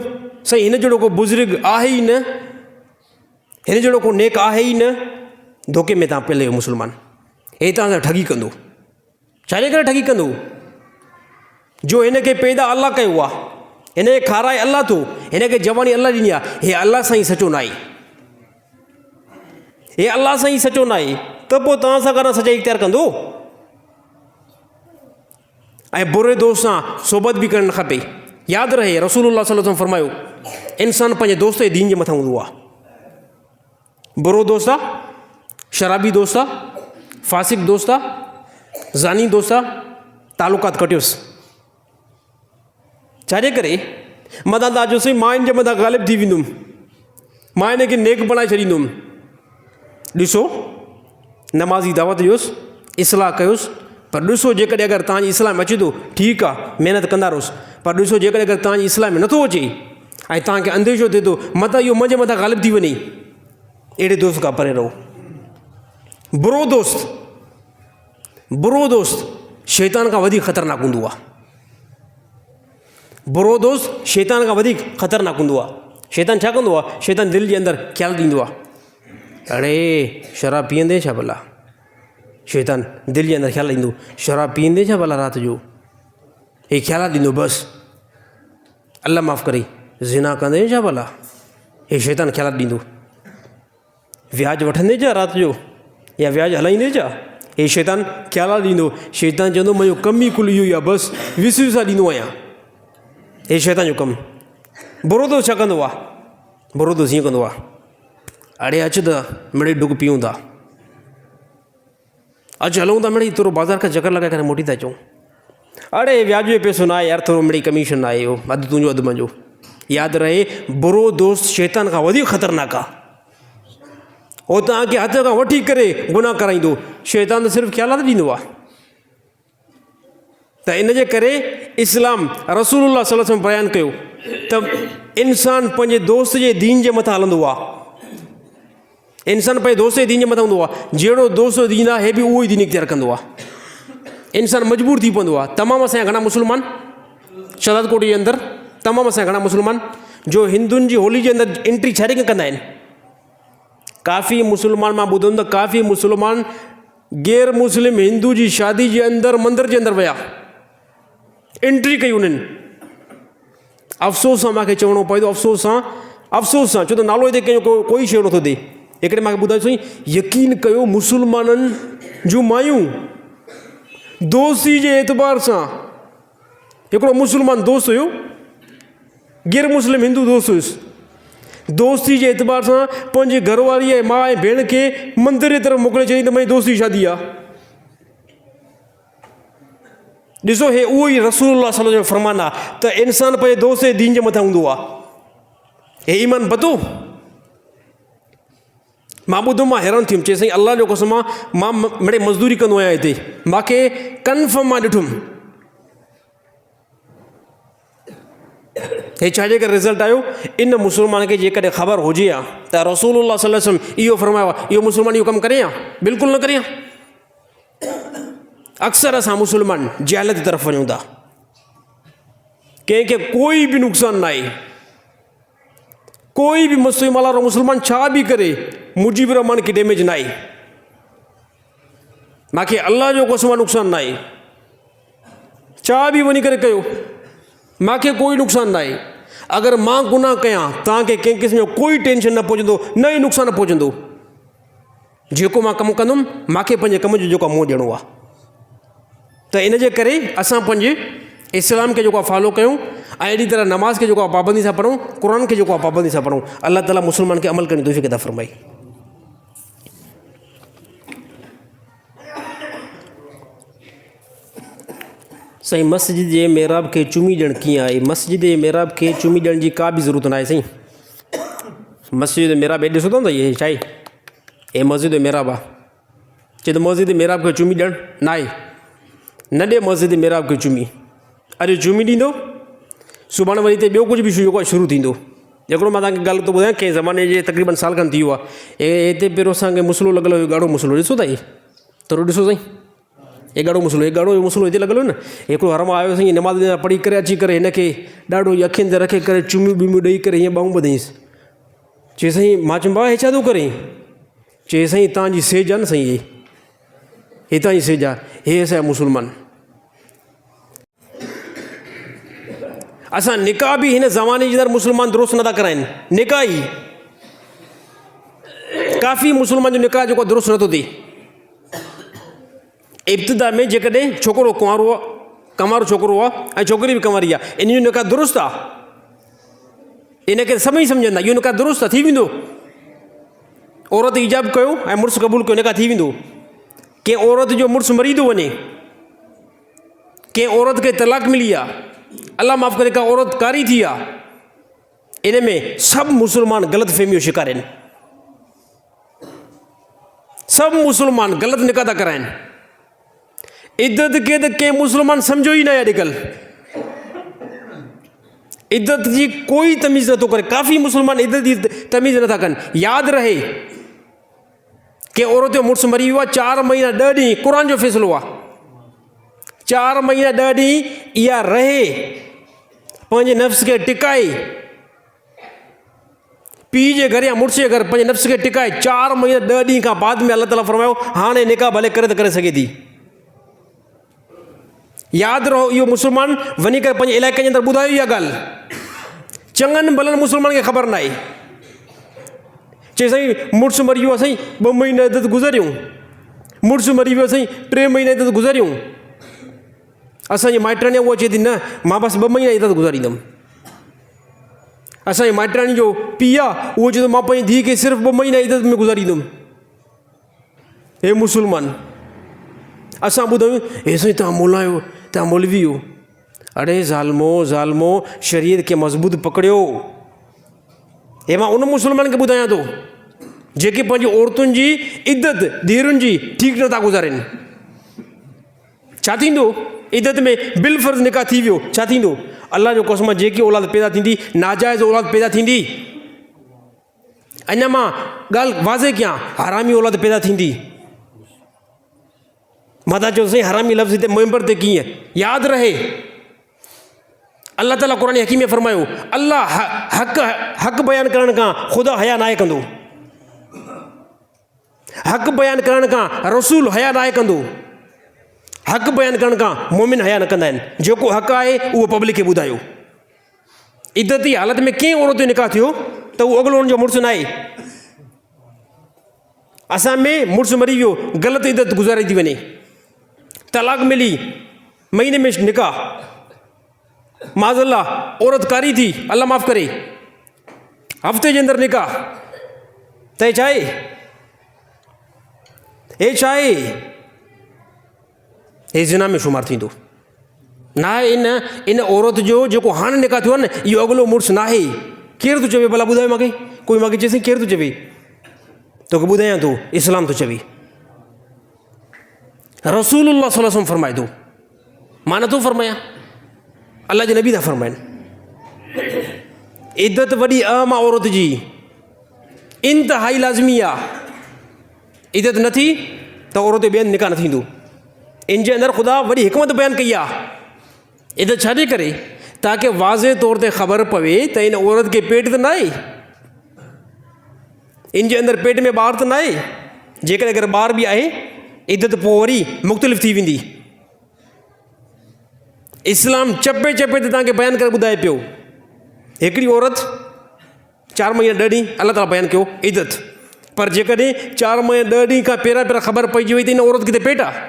B: साईं हिन जहिड़ो को बुज़ुर्ग आहे ई न, हिन जहिड़ो को नेक आहे ई न, धोखे में तव्हां पियल आहियो मुस्लमान। हे तव्हां सां ठगी कंदो। छाजे करे ठगी कंदो? जो हिन खे पैदा अल्लाह कयो आहे, हिन खे खाराए अल्लाह थो, हिन खे जवानी अल्लाह ॾिनी आहे, हे अल्लाह सां ई सचो न आहे। हे अल्लाह सां ई सचो न आहे त पोइ तव्हां सां गॾु सचाई इख़्तियार कंदो। ऐं बुरे दोस्त सां सोबत बि करणु न खपे। यादि रहे रसूलुल्लाह सल्लल्लाहु अलैहि वसल्लम फरमायो, इंसानु पंहिंजे दोस्त जे दीन जे मथां हूंदो आहे। बुरो दोस्त आहे, शराबी दोस्त आहे, फासिक दोस्त आहे, ज़ानी दोस्त आहे, तालुकात कटियोसि। छाजे करे? मथां तव्हां चयोसि मां हिन जे मथां ग़ालिब थी वेंदुमि, मां हिन खे नेक बणाए छॾींदुमि। ॾिसो नमाज़ी दावत ॾियोसि, इस्लाह कयोसि, पर ॾिसो जेकॾहिं अगरि तव्हांजी इस्लाह में अचे थो ठीकु आहे, महिनत कंदा रहोसि, पर ॾिसो जेकॾहिं अगरि तव्हांजी इस्लाह में नथो अचे ऐं तव्हांखे अंदेशो थिए थो मथां इहो मुंहिंजे मथां ग़ालिब थी वञे, अहिड़े दोस्त खां परे रहो। बुरो दोस्त शैतान खां वधीक ख़तरनाक हूंदो आहे। बुरो दोस्त शैतान खां वधीक ख़तरनाक हूंदो आहे। शैतान छा कंदो आहे? शैतान दिलि जे अंदरि ख़्यालु ॾींदो आहे, अड़े शराब पीअंदे छा भला? शैतान दिलि जे अंदरि ख़्यालु ॾींदो, शराब पीअंदे छा भला राति जो? हे ख़्यालु ॾींदो बसि। अल्लाह माफ़ु करे, ज़िना कंदे छा भला? हे शैतान ख़्यालु ॾींदो। व्याज वठंदे छा राति जो, या व्याज हलाईंदे छा? हे शैतान ख़्यालु ॾींदो। शैतान चवंदो मुंहिंजो कमु ई कुल इहो ई आहे, बसि विसविसा ॾींदो आहियां। हे शैतान जो कमु। बुरो दोस्त छा कंदो आहे? बुरो दोस्त हीअं कंदो आहे, अड़े अचु त मिड़ई डुक पीऊं था, अचु हलूं था मिड़ई थोरो बाज़ार खां चकर लॻाए करे मोटी था अचूं। अड़े व्याज जो पैसो न आहे यार, थोरो मिड़ई कमीशन आहे, इहो अधु तुंहिंजो अधु मुंहिंजो। यादि रहे बुरो दोस्त शैतान खां वधीक ख़तरनाक आहे। उहो तव्हांखे हथ खां वठी करे गुनाह कराईंदो। शैतान त सिर्फ़ु ख़्यालात ॾींदो आहे। त इन जे करे इस्लाम रसूलुल्लाह सल्लल्लाहु अलैहि वसल्लम बयानु कयो त इंसानु पंहिंजे दोस्त जे दीन जे मथां हलंदो आहे। इंसानु पंहिंजे दोस्त जे दीन जे मथां हूंदो आहे, जहिड़ो दोस्त दीन आहे हे बि उहो ई दीन इख़्तियार कंदो आहे। इंसानु मजबूर थी पवंदो आहे। तमामु असांजा घणा मुस्लमान शहादत कोट जे अंदरि, तमामु असांजा घणा मुस्लमान जो हिंदुनि जी होली जे अंदरि एंट्री छाजे खे कंदा आहिनि। काफ़ी मुस्लमान मां ॿुधो त काफ़ी मुस्लमान गैर मुस्लिम हिंदू जी शादी जे अंदरि मंदर जे अंदरि विया, एंट्री कई उन्हनि। अफ़सोस सां मूंखे चवणो पए थो, अफ़सोस सां छो त नालो हिते कंहिंजो कोई शेयर नथो थिए। हिकिड़े मूंखे ॿुधायोसीं, यकीन कयो मुस्लमाननि जूं मायूं दोस्ती जे एतबार सां, हिकिड़ो मुस्लमान दोस्त हुयो, गैर मुस्लिम हिंदू दोस्त हुयुसि, दोस्ती जे एतबार सां पंहिंजे घरवारी ऐं माउ ऐं भेण खे मंदर जे तरफ़ मोकिले छॾी त मुंहिंजी दोस्ती जी शादी आहे। ॾिसो हे उहो ई रसूलुल्लाह सल्लल्लाहु अलैहि वसल्लम जो फरमान आहे त इंसान पंहिंजे दोस्त जे दीन जे मथां हूंदो आहे। हे ईमान पतो मां ॿुधो मां हैरान थी वियुमि। चए साईं अलाह जो कसम आहे मां मिड़े मज़दूरी कंदो आहियां हिते, मूंखे कन्फर्म मां ॾिठुमि हे छाजे करे रिज़ल्ट आयो। इन मुस्लमान खे जेकॾहिं ख़बर हुजे हा त रसूलुल्लाह सल्लल्लाहु अलैहि वसल्लम इहो फरमायो आहे, इहो मुस्लमान इहो कमु करे हा? बिल्कुलु न करे हा। अक्सर असां मुस्लमान जहालत तरफ़ वञूं था, कंहिंखे कोई बि नुक़सानु न आहे, कोई बि मुस्लिम वारो मुस्लमान छा बि करे मुजीब रहमान खे डैमेज न आहे, मूंखे अलाह जो कसम नुक़सानु न आहे, छा बि वञी करे कयो मूंखे कोई नुक़सानु न आहे। अगरि मां गुनाह कयां तव्हांखे कंहिं क़िस्म जो कोई टेंशन न पहुचंदो, न ई नुक़सानु पहुचंदो। जेको मां कमु कंदुमि मूंखे पंहिंजे कम जो जेको मुंहुं ॾियणो आहे। त इन जे करे असां पंहिंजे इस्लाम खे जेको आहे फॉलो कयूं ऐं अहिड़ी तरह नमाज़ खे जेको आहे पाबंदी सां पढ़ूं, क़ुर खे जेको आहे पाबंदी सां पढ़ूं। अलाह ताला मुस्लमान खे अमल करण जी तौफ़ीक़ अता फ़रमाई। साईं मस्जिद जे महराब खे चुमी ॾियणु कीअं आहे? मस्जिद जे महराब खे चुमी ॾियण जी का बि ज़रूरत न आहे साईं। मस्जिद जो महराब हे ॾिसो था न इहे छा आहे, हे मस्जिद जो महराब आहे। चए त मस्जिद जे महराब खे चुमी ॾियणु न आहे, न ॾे मस्जिद जे महराब खे चुमी। अरे चुमी ॾींदो सुभाणे वरी हिते ॿियो कुझु बि जेको आहे शुरू थींदो। हिकिड़ो मां तव्हांखे ॻाल्हि थो ॿुधायां, कंहिं ज़माने जे तक़रीबन साल खनि थी वियो आहे, हिते पहिरियों असांखे मुसलो लॻल हुयो, ॻाढ़ो मुसलो ॾिसो था, इहे थोरो ॾिसो साईं, हे ॻाढ़ो मुसलो हिते लॻल हुयो न। हिकिड़ो हरम आयो साईं, नमाज़ पढ़ी करे अची करे हिनखे ॾाढो अखियुनि ते रखे करे चुमियूं ॿुमियूं ॾेई करे हीअं ॿाहूं ॿधाईंसि। चए साईं मां चयुमि भाउ हे छा थो करे? चए साईं तव्हांजी सेज आहे न साईं, हे तव्हांजी सेज आहे, हे असांजा मुस्लमान। असां निकाह बि हिन ज़माने जी तरह मुस्लमान दुरुस्त नथा कराइनि, निकाह ई काफ़ी मुस्लमान जो निकाह जेको दुरुस्त नथो थिए। इब्तिदा में जेकॾहिं छोकिरो कुंवारो आहे, कमारो छोकिरो आहे ऐं छोकिरी बि कंवारी आहे, इन जो निकाह दुरुस्त आहे, इनखे सभई सम्झंदा इहो निकाह दुरुस्त आहे, थी वेंदो। औरत इजाब कयो ऐं मुड़ुसु क़बूल कयो, निकाह थी वेंदो। कंहिं औरत जो मुड़ुसु मरी थो वञे, कंहिं औरत खे तलाक मिली आहे, अलाह माफ़ करे का औरत कारी थी आहे, इन में सभु मुस्लमान ग़लति फ़हमियूं शिकार आहिनि। सभु मुस्लमान ग़लति निकाह था कराइनि। इद्दत खे त कंहिं मुस्लमान सम्झो ई न आहे अॼुकल्ह, इद्दत जी कोई तमीज़ नथो करे। काफ़ी मुस्लमान इद्दत जी तमीज़ नथा कनि। यादि रहे कंहिं औरत जो मुड़ुसु मरी वियो आहे, 4 महीना 10 ॾींहं क़ुर जो फ़ैसिलो आहे, 4 महीना 10 ॾींहं इहा रहे, पंहिंजे नफ़्स खे टिकाए, पीउ जे घर या मुड़ुस जे घर पंहिंजे नफ़्स खे टिकाए, 4 महीना 10 ॾींहं खां बाद में अलाह ताला फरमायो हाणे निकाह भले करे त करे सघे थी। यादि रहो इहो मुस्लमान वञी करे पंहिंजे इलाइक़े जे अंदरि ॿुधायो इहा ॻाल्हि, चङनि भलनि मुस्लमान खे ख़बर न आहे। चए साईं मुड़ुसु मरी वियो आहे साईं, 2 महीना इद्दत गुज़ारियूं, मुड़ुसु मरी वियो साईं, 3 महीना इद्दत गुज़ारियूं। असांजी माइटाणी उहा चए थी न मां बसि 2 महीना इद्दत गुज़ारींदुमि। असांजी माइटाणी जो पीउ आहे उहो चए थो मां पंहिंजी धीउ खे सिर्फ़ु 2 महीना इद्दत में गुज़ारींदुमि। हे मुस्लमान असां ॿुधायूं हे साईं तव्हां मोला आहियो, तव्हां मौलवी हो। अड़े ज़ालमो शरीयत खे मज़बूत पकड़ियो। हे मां उन मुस्लमान खे ॿुधायां थो जेके पंहिंजी औरतुनि जी इद्दत धीअरुनि जी ठीकु नथा गुज़ारनि। छा थींदो? इद्दत में बिल फ़र्ज़ निकाह थी वियो, छा थींदो? अलाह जो कसम जेकी औलाद पैदा थींदी नाजाइज़ औलाद पैदा थींदी। अञा मां ॻाल्हि वाज़े कयां, हरामी औलाद पैदा थींदी। मां था चयो साईं हरामी लफ़्ज़ हिते मुंबर ते कीअं? यादि रहे अल्लाह ताला क़ुर हकीम में फरमायो अल्लाह हक़ बयानु करण खां ख़ुदा हया नाहे कंदो, हक़ बयानु करण खां रसूल हया नाहे कंदो, हक़ बयानु करण खां मोमिन हया न कंदा आहिनि। जेको हक़ आहे उहो पब्लिक खे ॿुधायो। इद्दती हालत में कंहिं औरत जो निकाह थियो त उहो अॻिलो हुनजो मुड़ुसु न आहे। असां में मुड़ुसु मरी वियो, ग़लति इद्दत गुज़ारी थी वञे, तलाक मिली, महीने में निकाह, माज़अल्लाह औरत कारी थी, अल्लाह माफ़ करे, हफ़्ते जे अंदरि निकाह, त हे छा आहे? हे छा आहे? हे ज़िना में शुमार थींदो न आहे। इन औरत जो जेको हाणे निकाह थियो आहे न, इहो अॻिलो मुड़ुसु न आहे। केरु थो चवे? भला ॿुधायो मूंखे। कोई मूंखे चएसि केरु थो चवे? तोखे ॿुधायां थो, इस्लाम थो चवे। रसूलुल्लाह सल्लल्लाहु अलैहि वसल्लम फरमाए थो, मां नथो फरमायां, अल्लाह जे नबी था फरमाइनि। इद्दत वॾी अहम आहे औरत जी, इंतिहाई लाज़मी आहे। इद्दत न थी त औरत जो ॿियनि निकाह न थींदो। इन जे अंदरि ख़ुदा वॾी हिकमत बयानु कई आहे। इद्दत छाजे करे? ताकी वाज़े तौर ते ख़बर पवे त इन औरत खे पेट त न आहे, इन जे अंदरि पेट में ॿार त न आहे। जेकॾहिं अगरि ॿार बि आहे, इद्दत पोइ वरी मुख़्तलिफ़ थी वेंदी। इस्लाम चपे चपे ते तव्हांखे बयानु करे ॿुधाए पियो। हिकिड़ी औरत 4 महीना 10 ॾींहं अलाह ताला बयानु कयो इद्दत, पर जेकॾहिं 4 महीना 10 ॾींहं खां पहिरियां ख़बर पइजी वई त इन औरत किथे पेट आहे,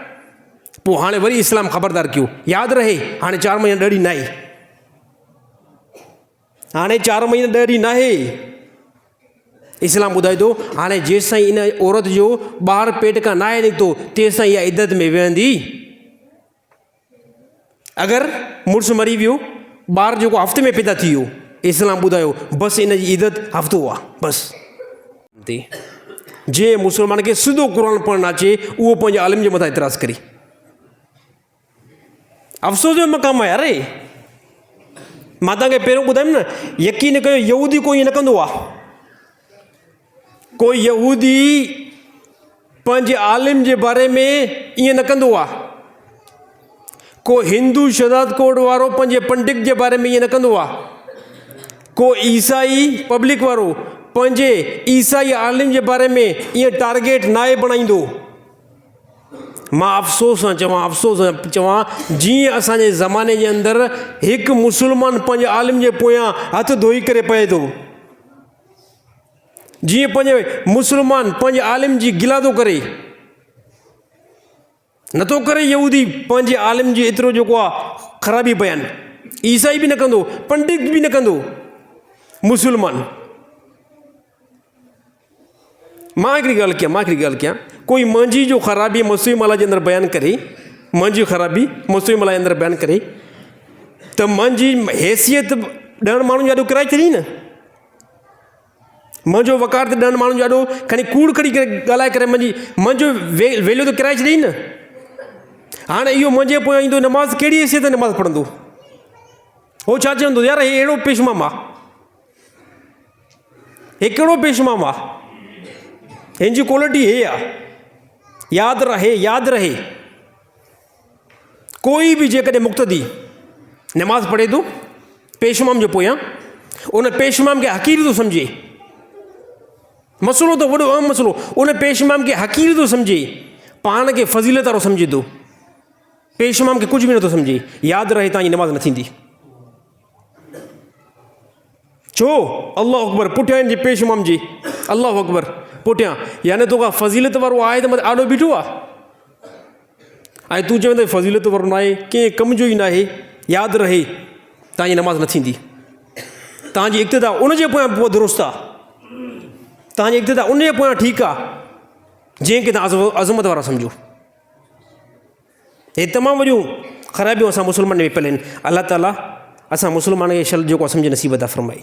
B: पोइ हाणे वरी इस्लाम ख़बरदार कयो। यादि रहे, हाणे 4 महीना 10 ॾींहं न आहे, हाणे 4 महीना 10 ॾींहं न आहे। इस्लाम ॿुधाए थो हाणे जेसि ताईं इन औरत जो ॿार पेट खां न आहे निकितो, तेसि ताईं इहा इद्दत में वेहंदी। अगरि मुड़ुसु मरी वियो, ॿार जेको हफ़्ते में पैदा थी वियो, इस्लाम ॿुधायो बसि इन जी इद्दत हफ़्तो आहे बसि। जंहिं मुस्लमान खे सिधो क़ुर पढ़णु अचे, उहो पंहिंजे आलिम जे मथां इतराज़ करे। अफ़सोस जो मक़ाम आहे। अरे मां तव्हांखे पहिरियों ॿुधायमि न, यकीन कयो यहूदी कोई ईअं न कंदो आहे। कोई यहूदी पंहिंजे आलिम जे बारे में ईअं न कंदो आहे। को हिंदू शहादत कोड वारो पंहिंजे पंडित जे बारे में ईअं न कंदो आहे। को ईसाई पब्लिक वारो पंहिंजे ईसाई आलिम जे बारे में ईअं टारगेट नाहे बणाईंदो। मां अफ़सोस सां चवां, जीअं असांजे ज़माने जे अंदरि हिकु मुस्लमान पंहिंजे आलिम जे पोयां हथु धोई करे पए थो, जीअं पंहिंजे मुस्लमान पंहिंजे आलिम जी गिला थो करे, नथो करे यहूदी पंहिंजे आलिम जी एतिरो जेको आहे ख़राबी बयानु। ईसाई बि न कंदो, पंडित बि न कंदो, मुस्लमान। मां हिकिड़ी ॻाल्हि कयां, कोई मुंहिंजी जो ख़राबी मुस्लिम अला जे अंदरि बयानु करे, मुंहिंजी ख़राबी मुस्लिम अला जे अंदरि बयानु करे, त मुंहिंजी हैसियत 10 माण्हुनि जो ॾाढो किराए छॾी न। मुंहिंजो वक़ार त 10 माण्हुनि जो ॾाढो खणी कूड़ खणी करे ॻाल्हाए करे मुंहिंजो वैल्यू त किराए छॾी न। हाणे इहो मुंहिंजे पोयां ईंदो, नमाज़ कहिड़ी हैसियत नमाज़ पढ़ंदो? हो छा चवंदो? यार हे अहिड़ो पेशमाम आहे, हे कहिड़ो पेशमाम आहे, हिन जी क्वालिटी हे आहे। यादि रहे, कोई बि जेकॾहिं मुक़्तदी नमाज़ पढ़े थो पेशमाम जे पोयां, उन पेशमाम खे हक़ीर थो सम्झे। मसइलो त वॾो अहम मसइलो, उन पेशमाम खे हक़ीर थो सम्झे, पाण खे फज़ीलत वारो सम्झे थो, पेशमाम खे कुझु बि नथो सम्झे। यादि रहे, तव्हांजी नमाज़ न थींदी। छो? अल्लाह अकबर पुठियां जे पेशमाम जे, अल्लाह अकबर पुठियां, यानी तोखां फज़ीलत वारो आहे त मतिलबु आॾो बीठो आहे, ऐं तूं चवंदे फज़ीलत वारो न आहे, कंहिं कम जो ई न आहे। यादि रहे, तव्हांजी नमाज़ न थींदी। तव्हांजी इक़्तिदा उन जे पोयां पोइ दुरुस्त आहे, तव्हांजी इक़्तिदा उन जे पोयां ठीकु आहे, जंहिंखे तव्हां अज़मत वारा सम्झो। हे तमामु वॾियूं ख़राबियूं असां मुस्लमान में पियल आहिनि। अलाह ताला असां मुस्लमान खे जेको सम्झ नसीब अता फ़रमाए।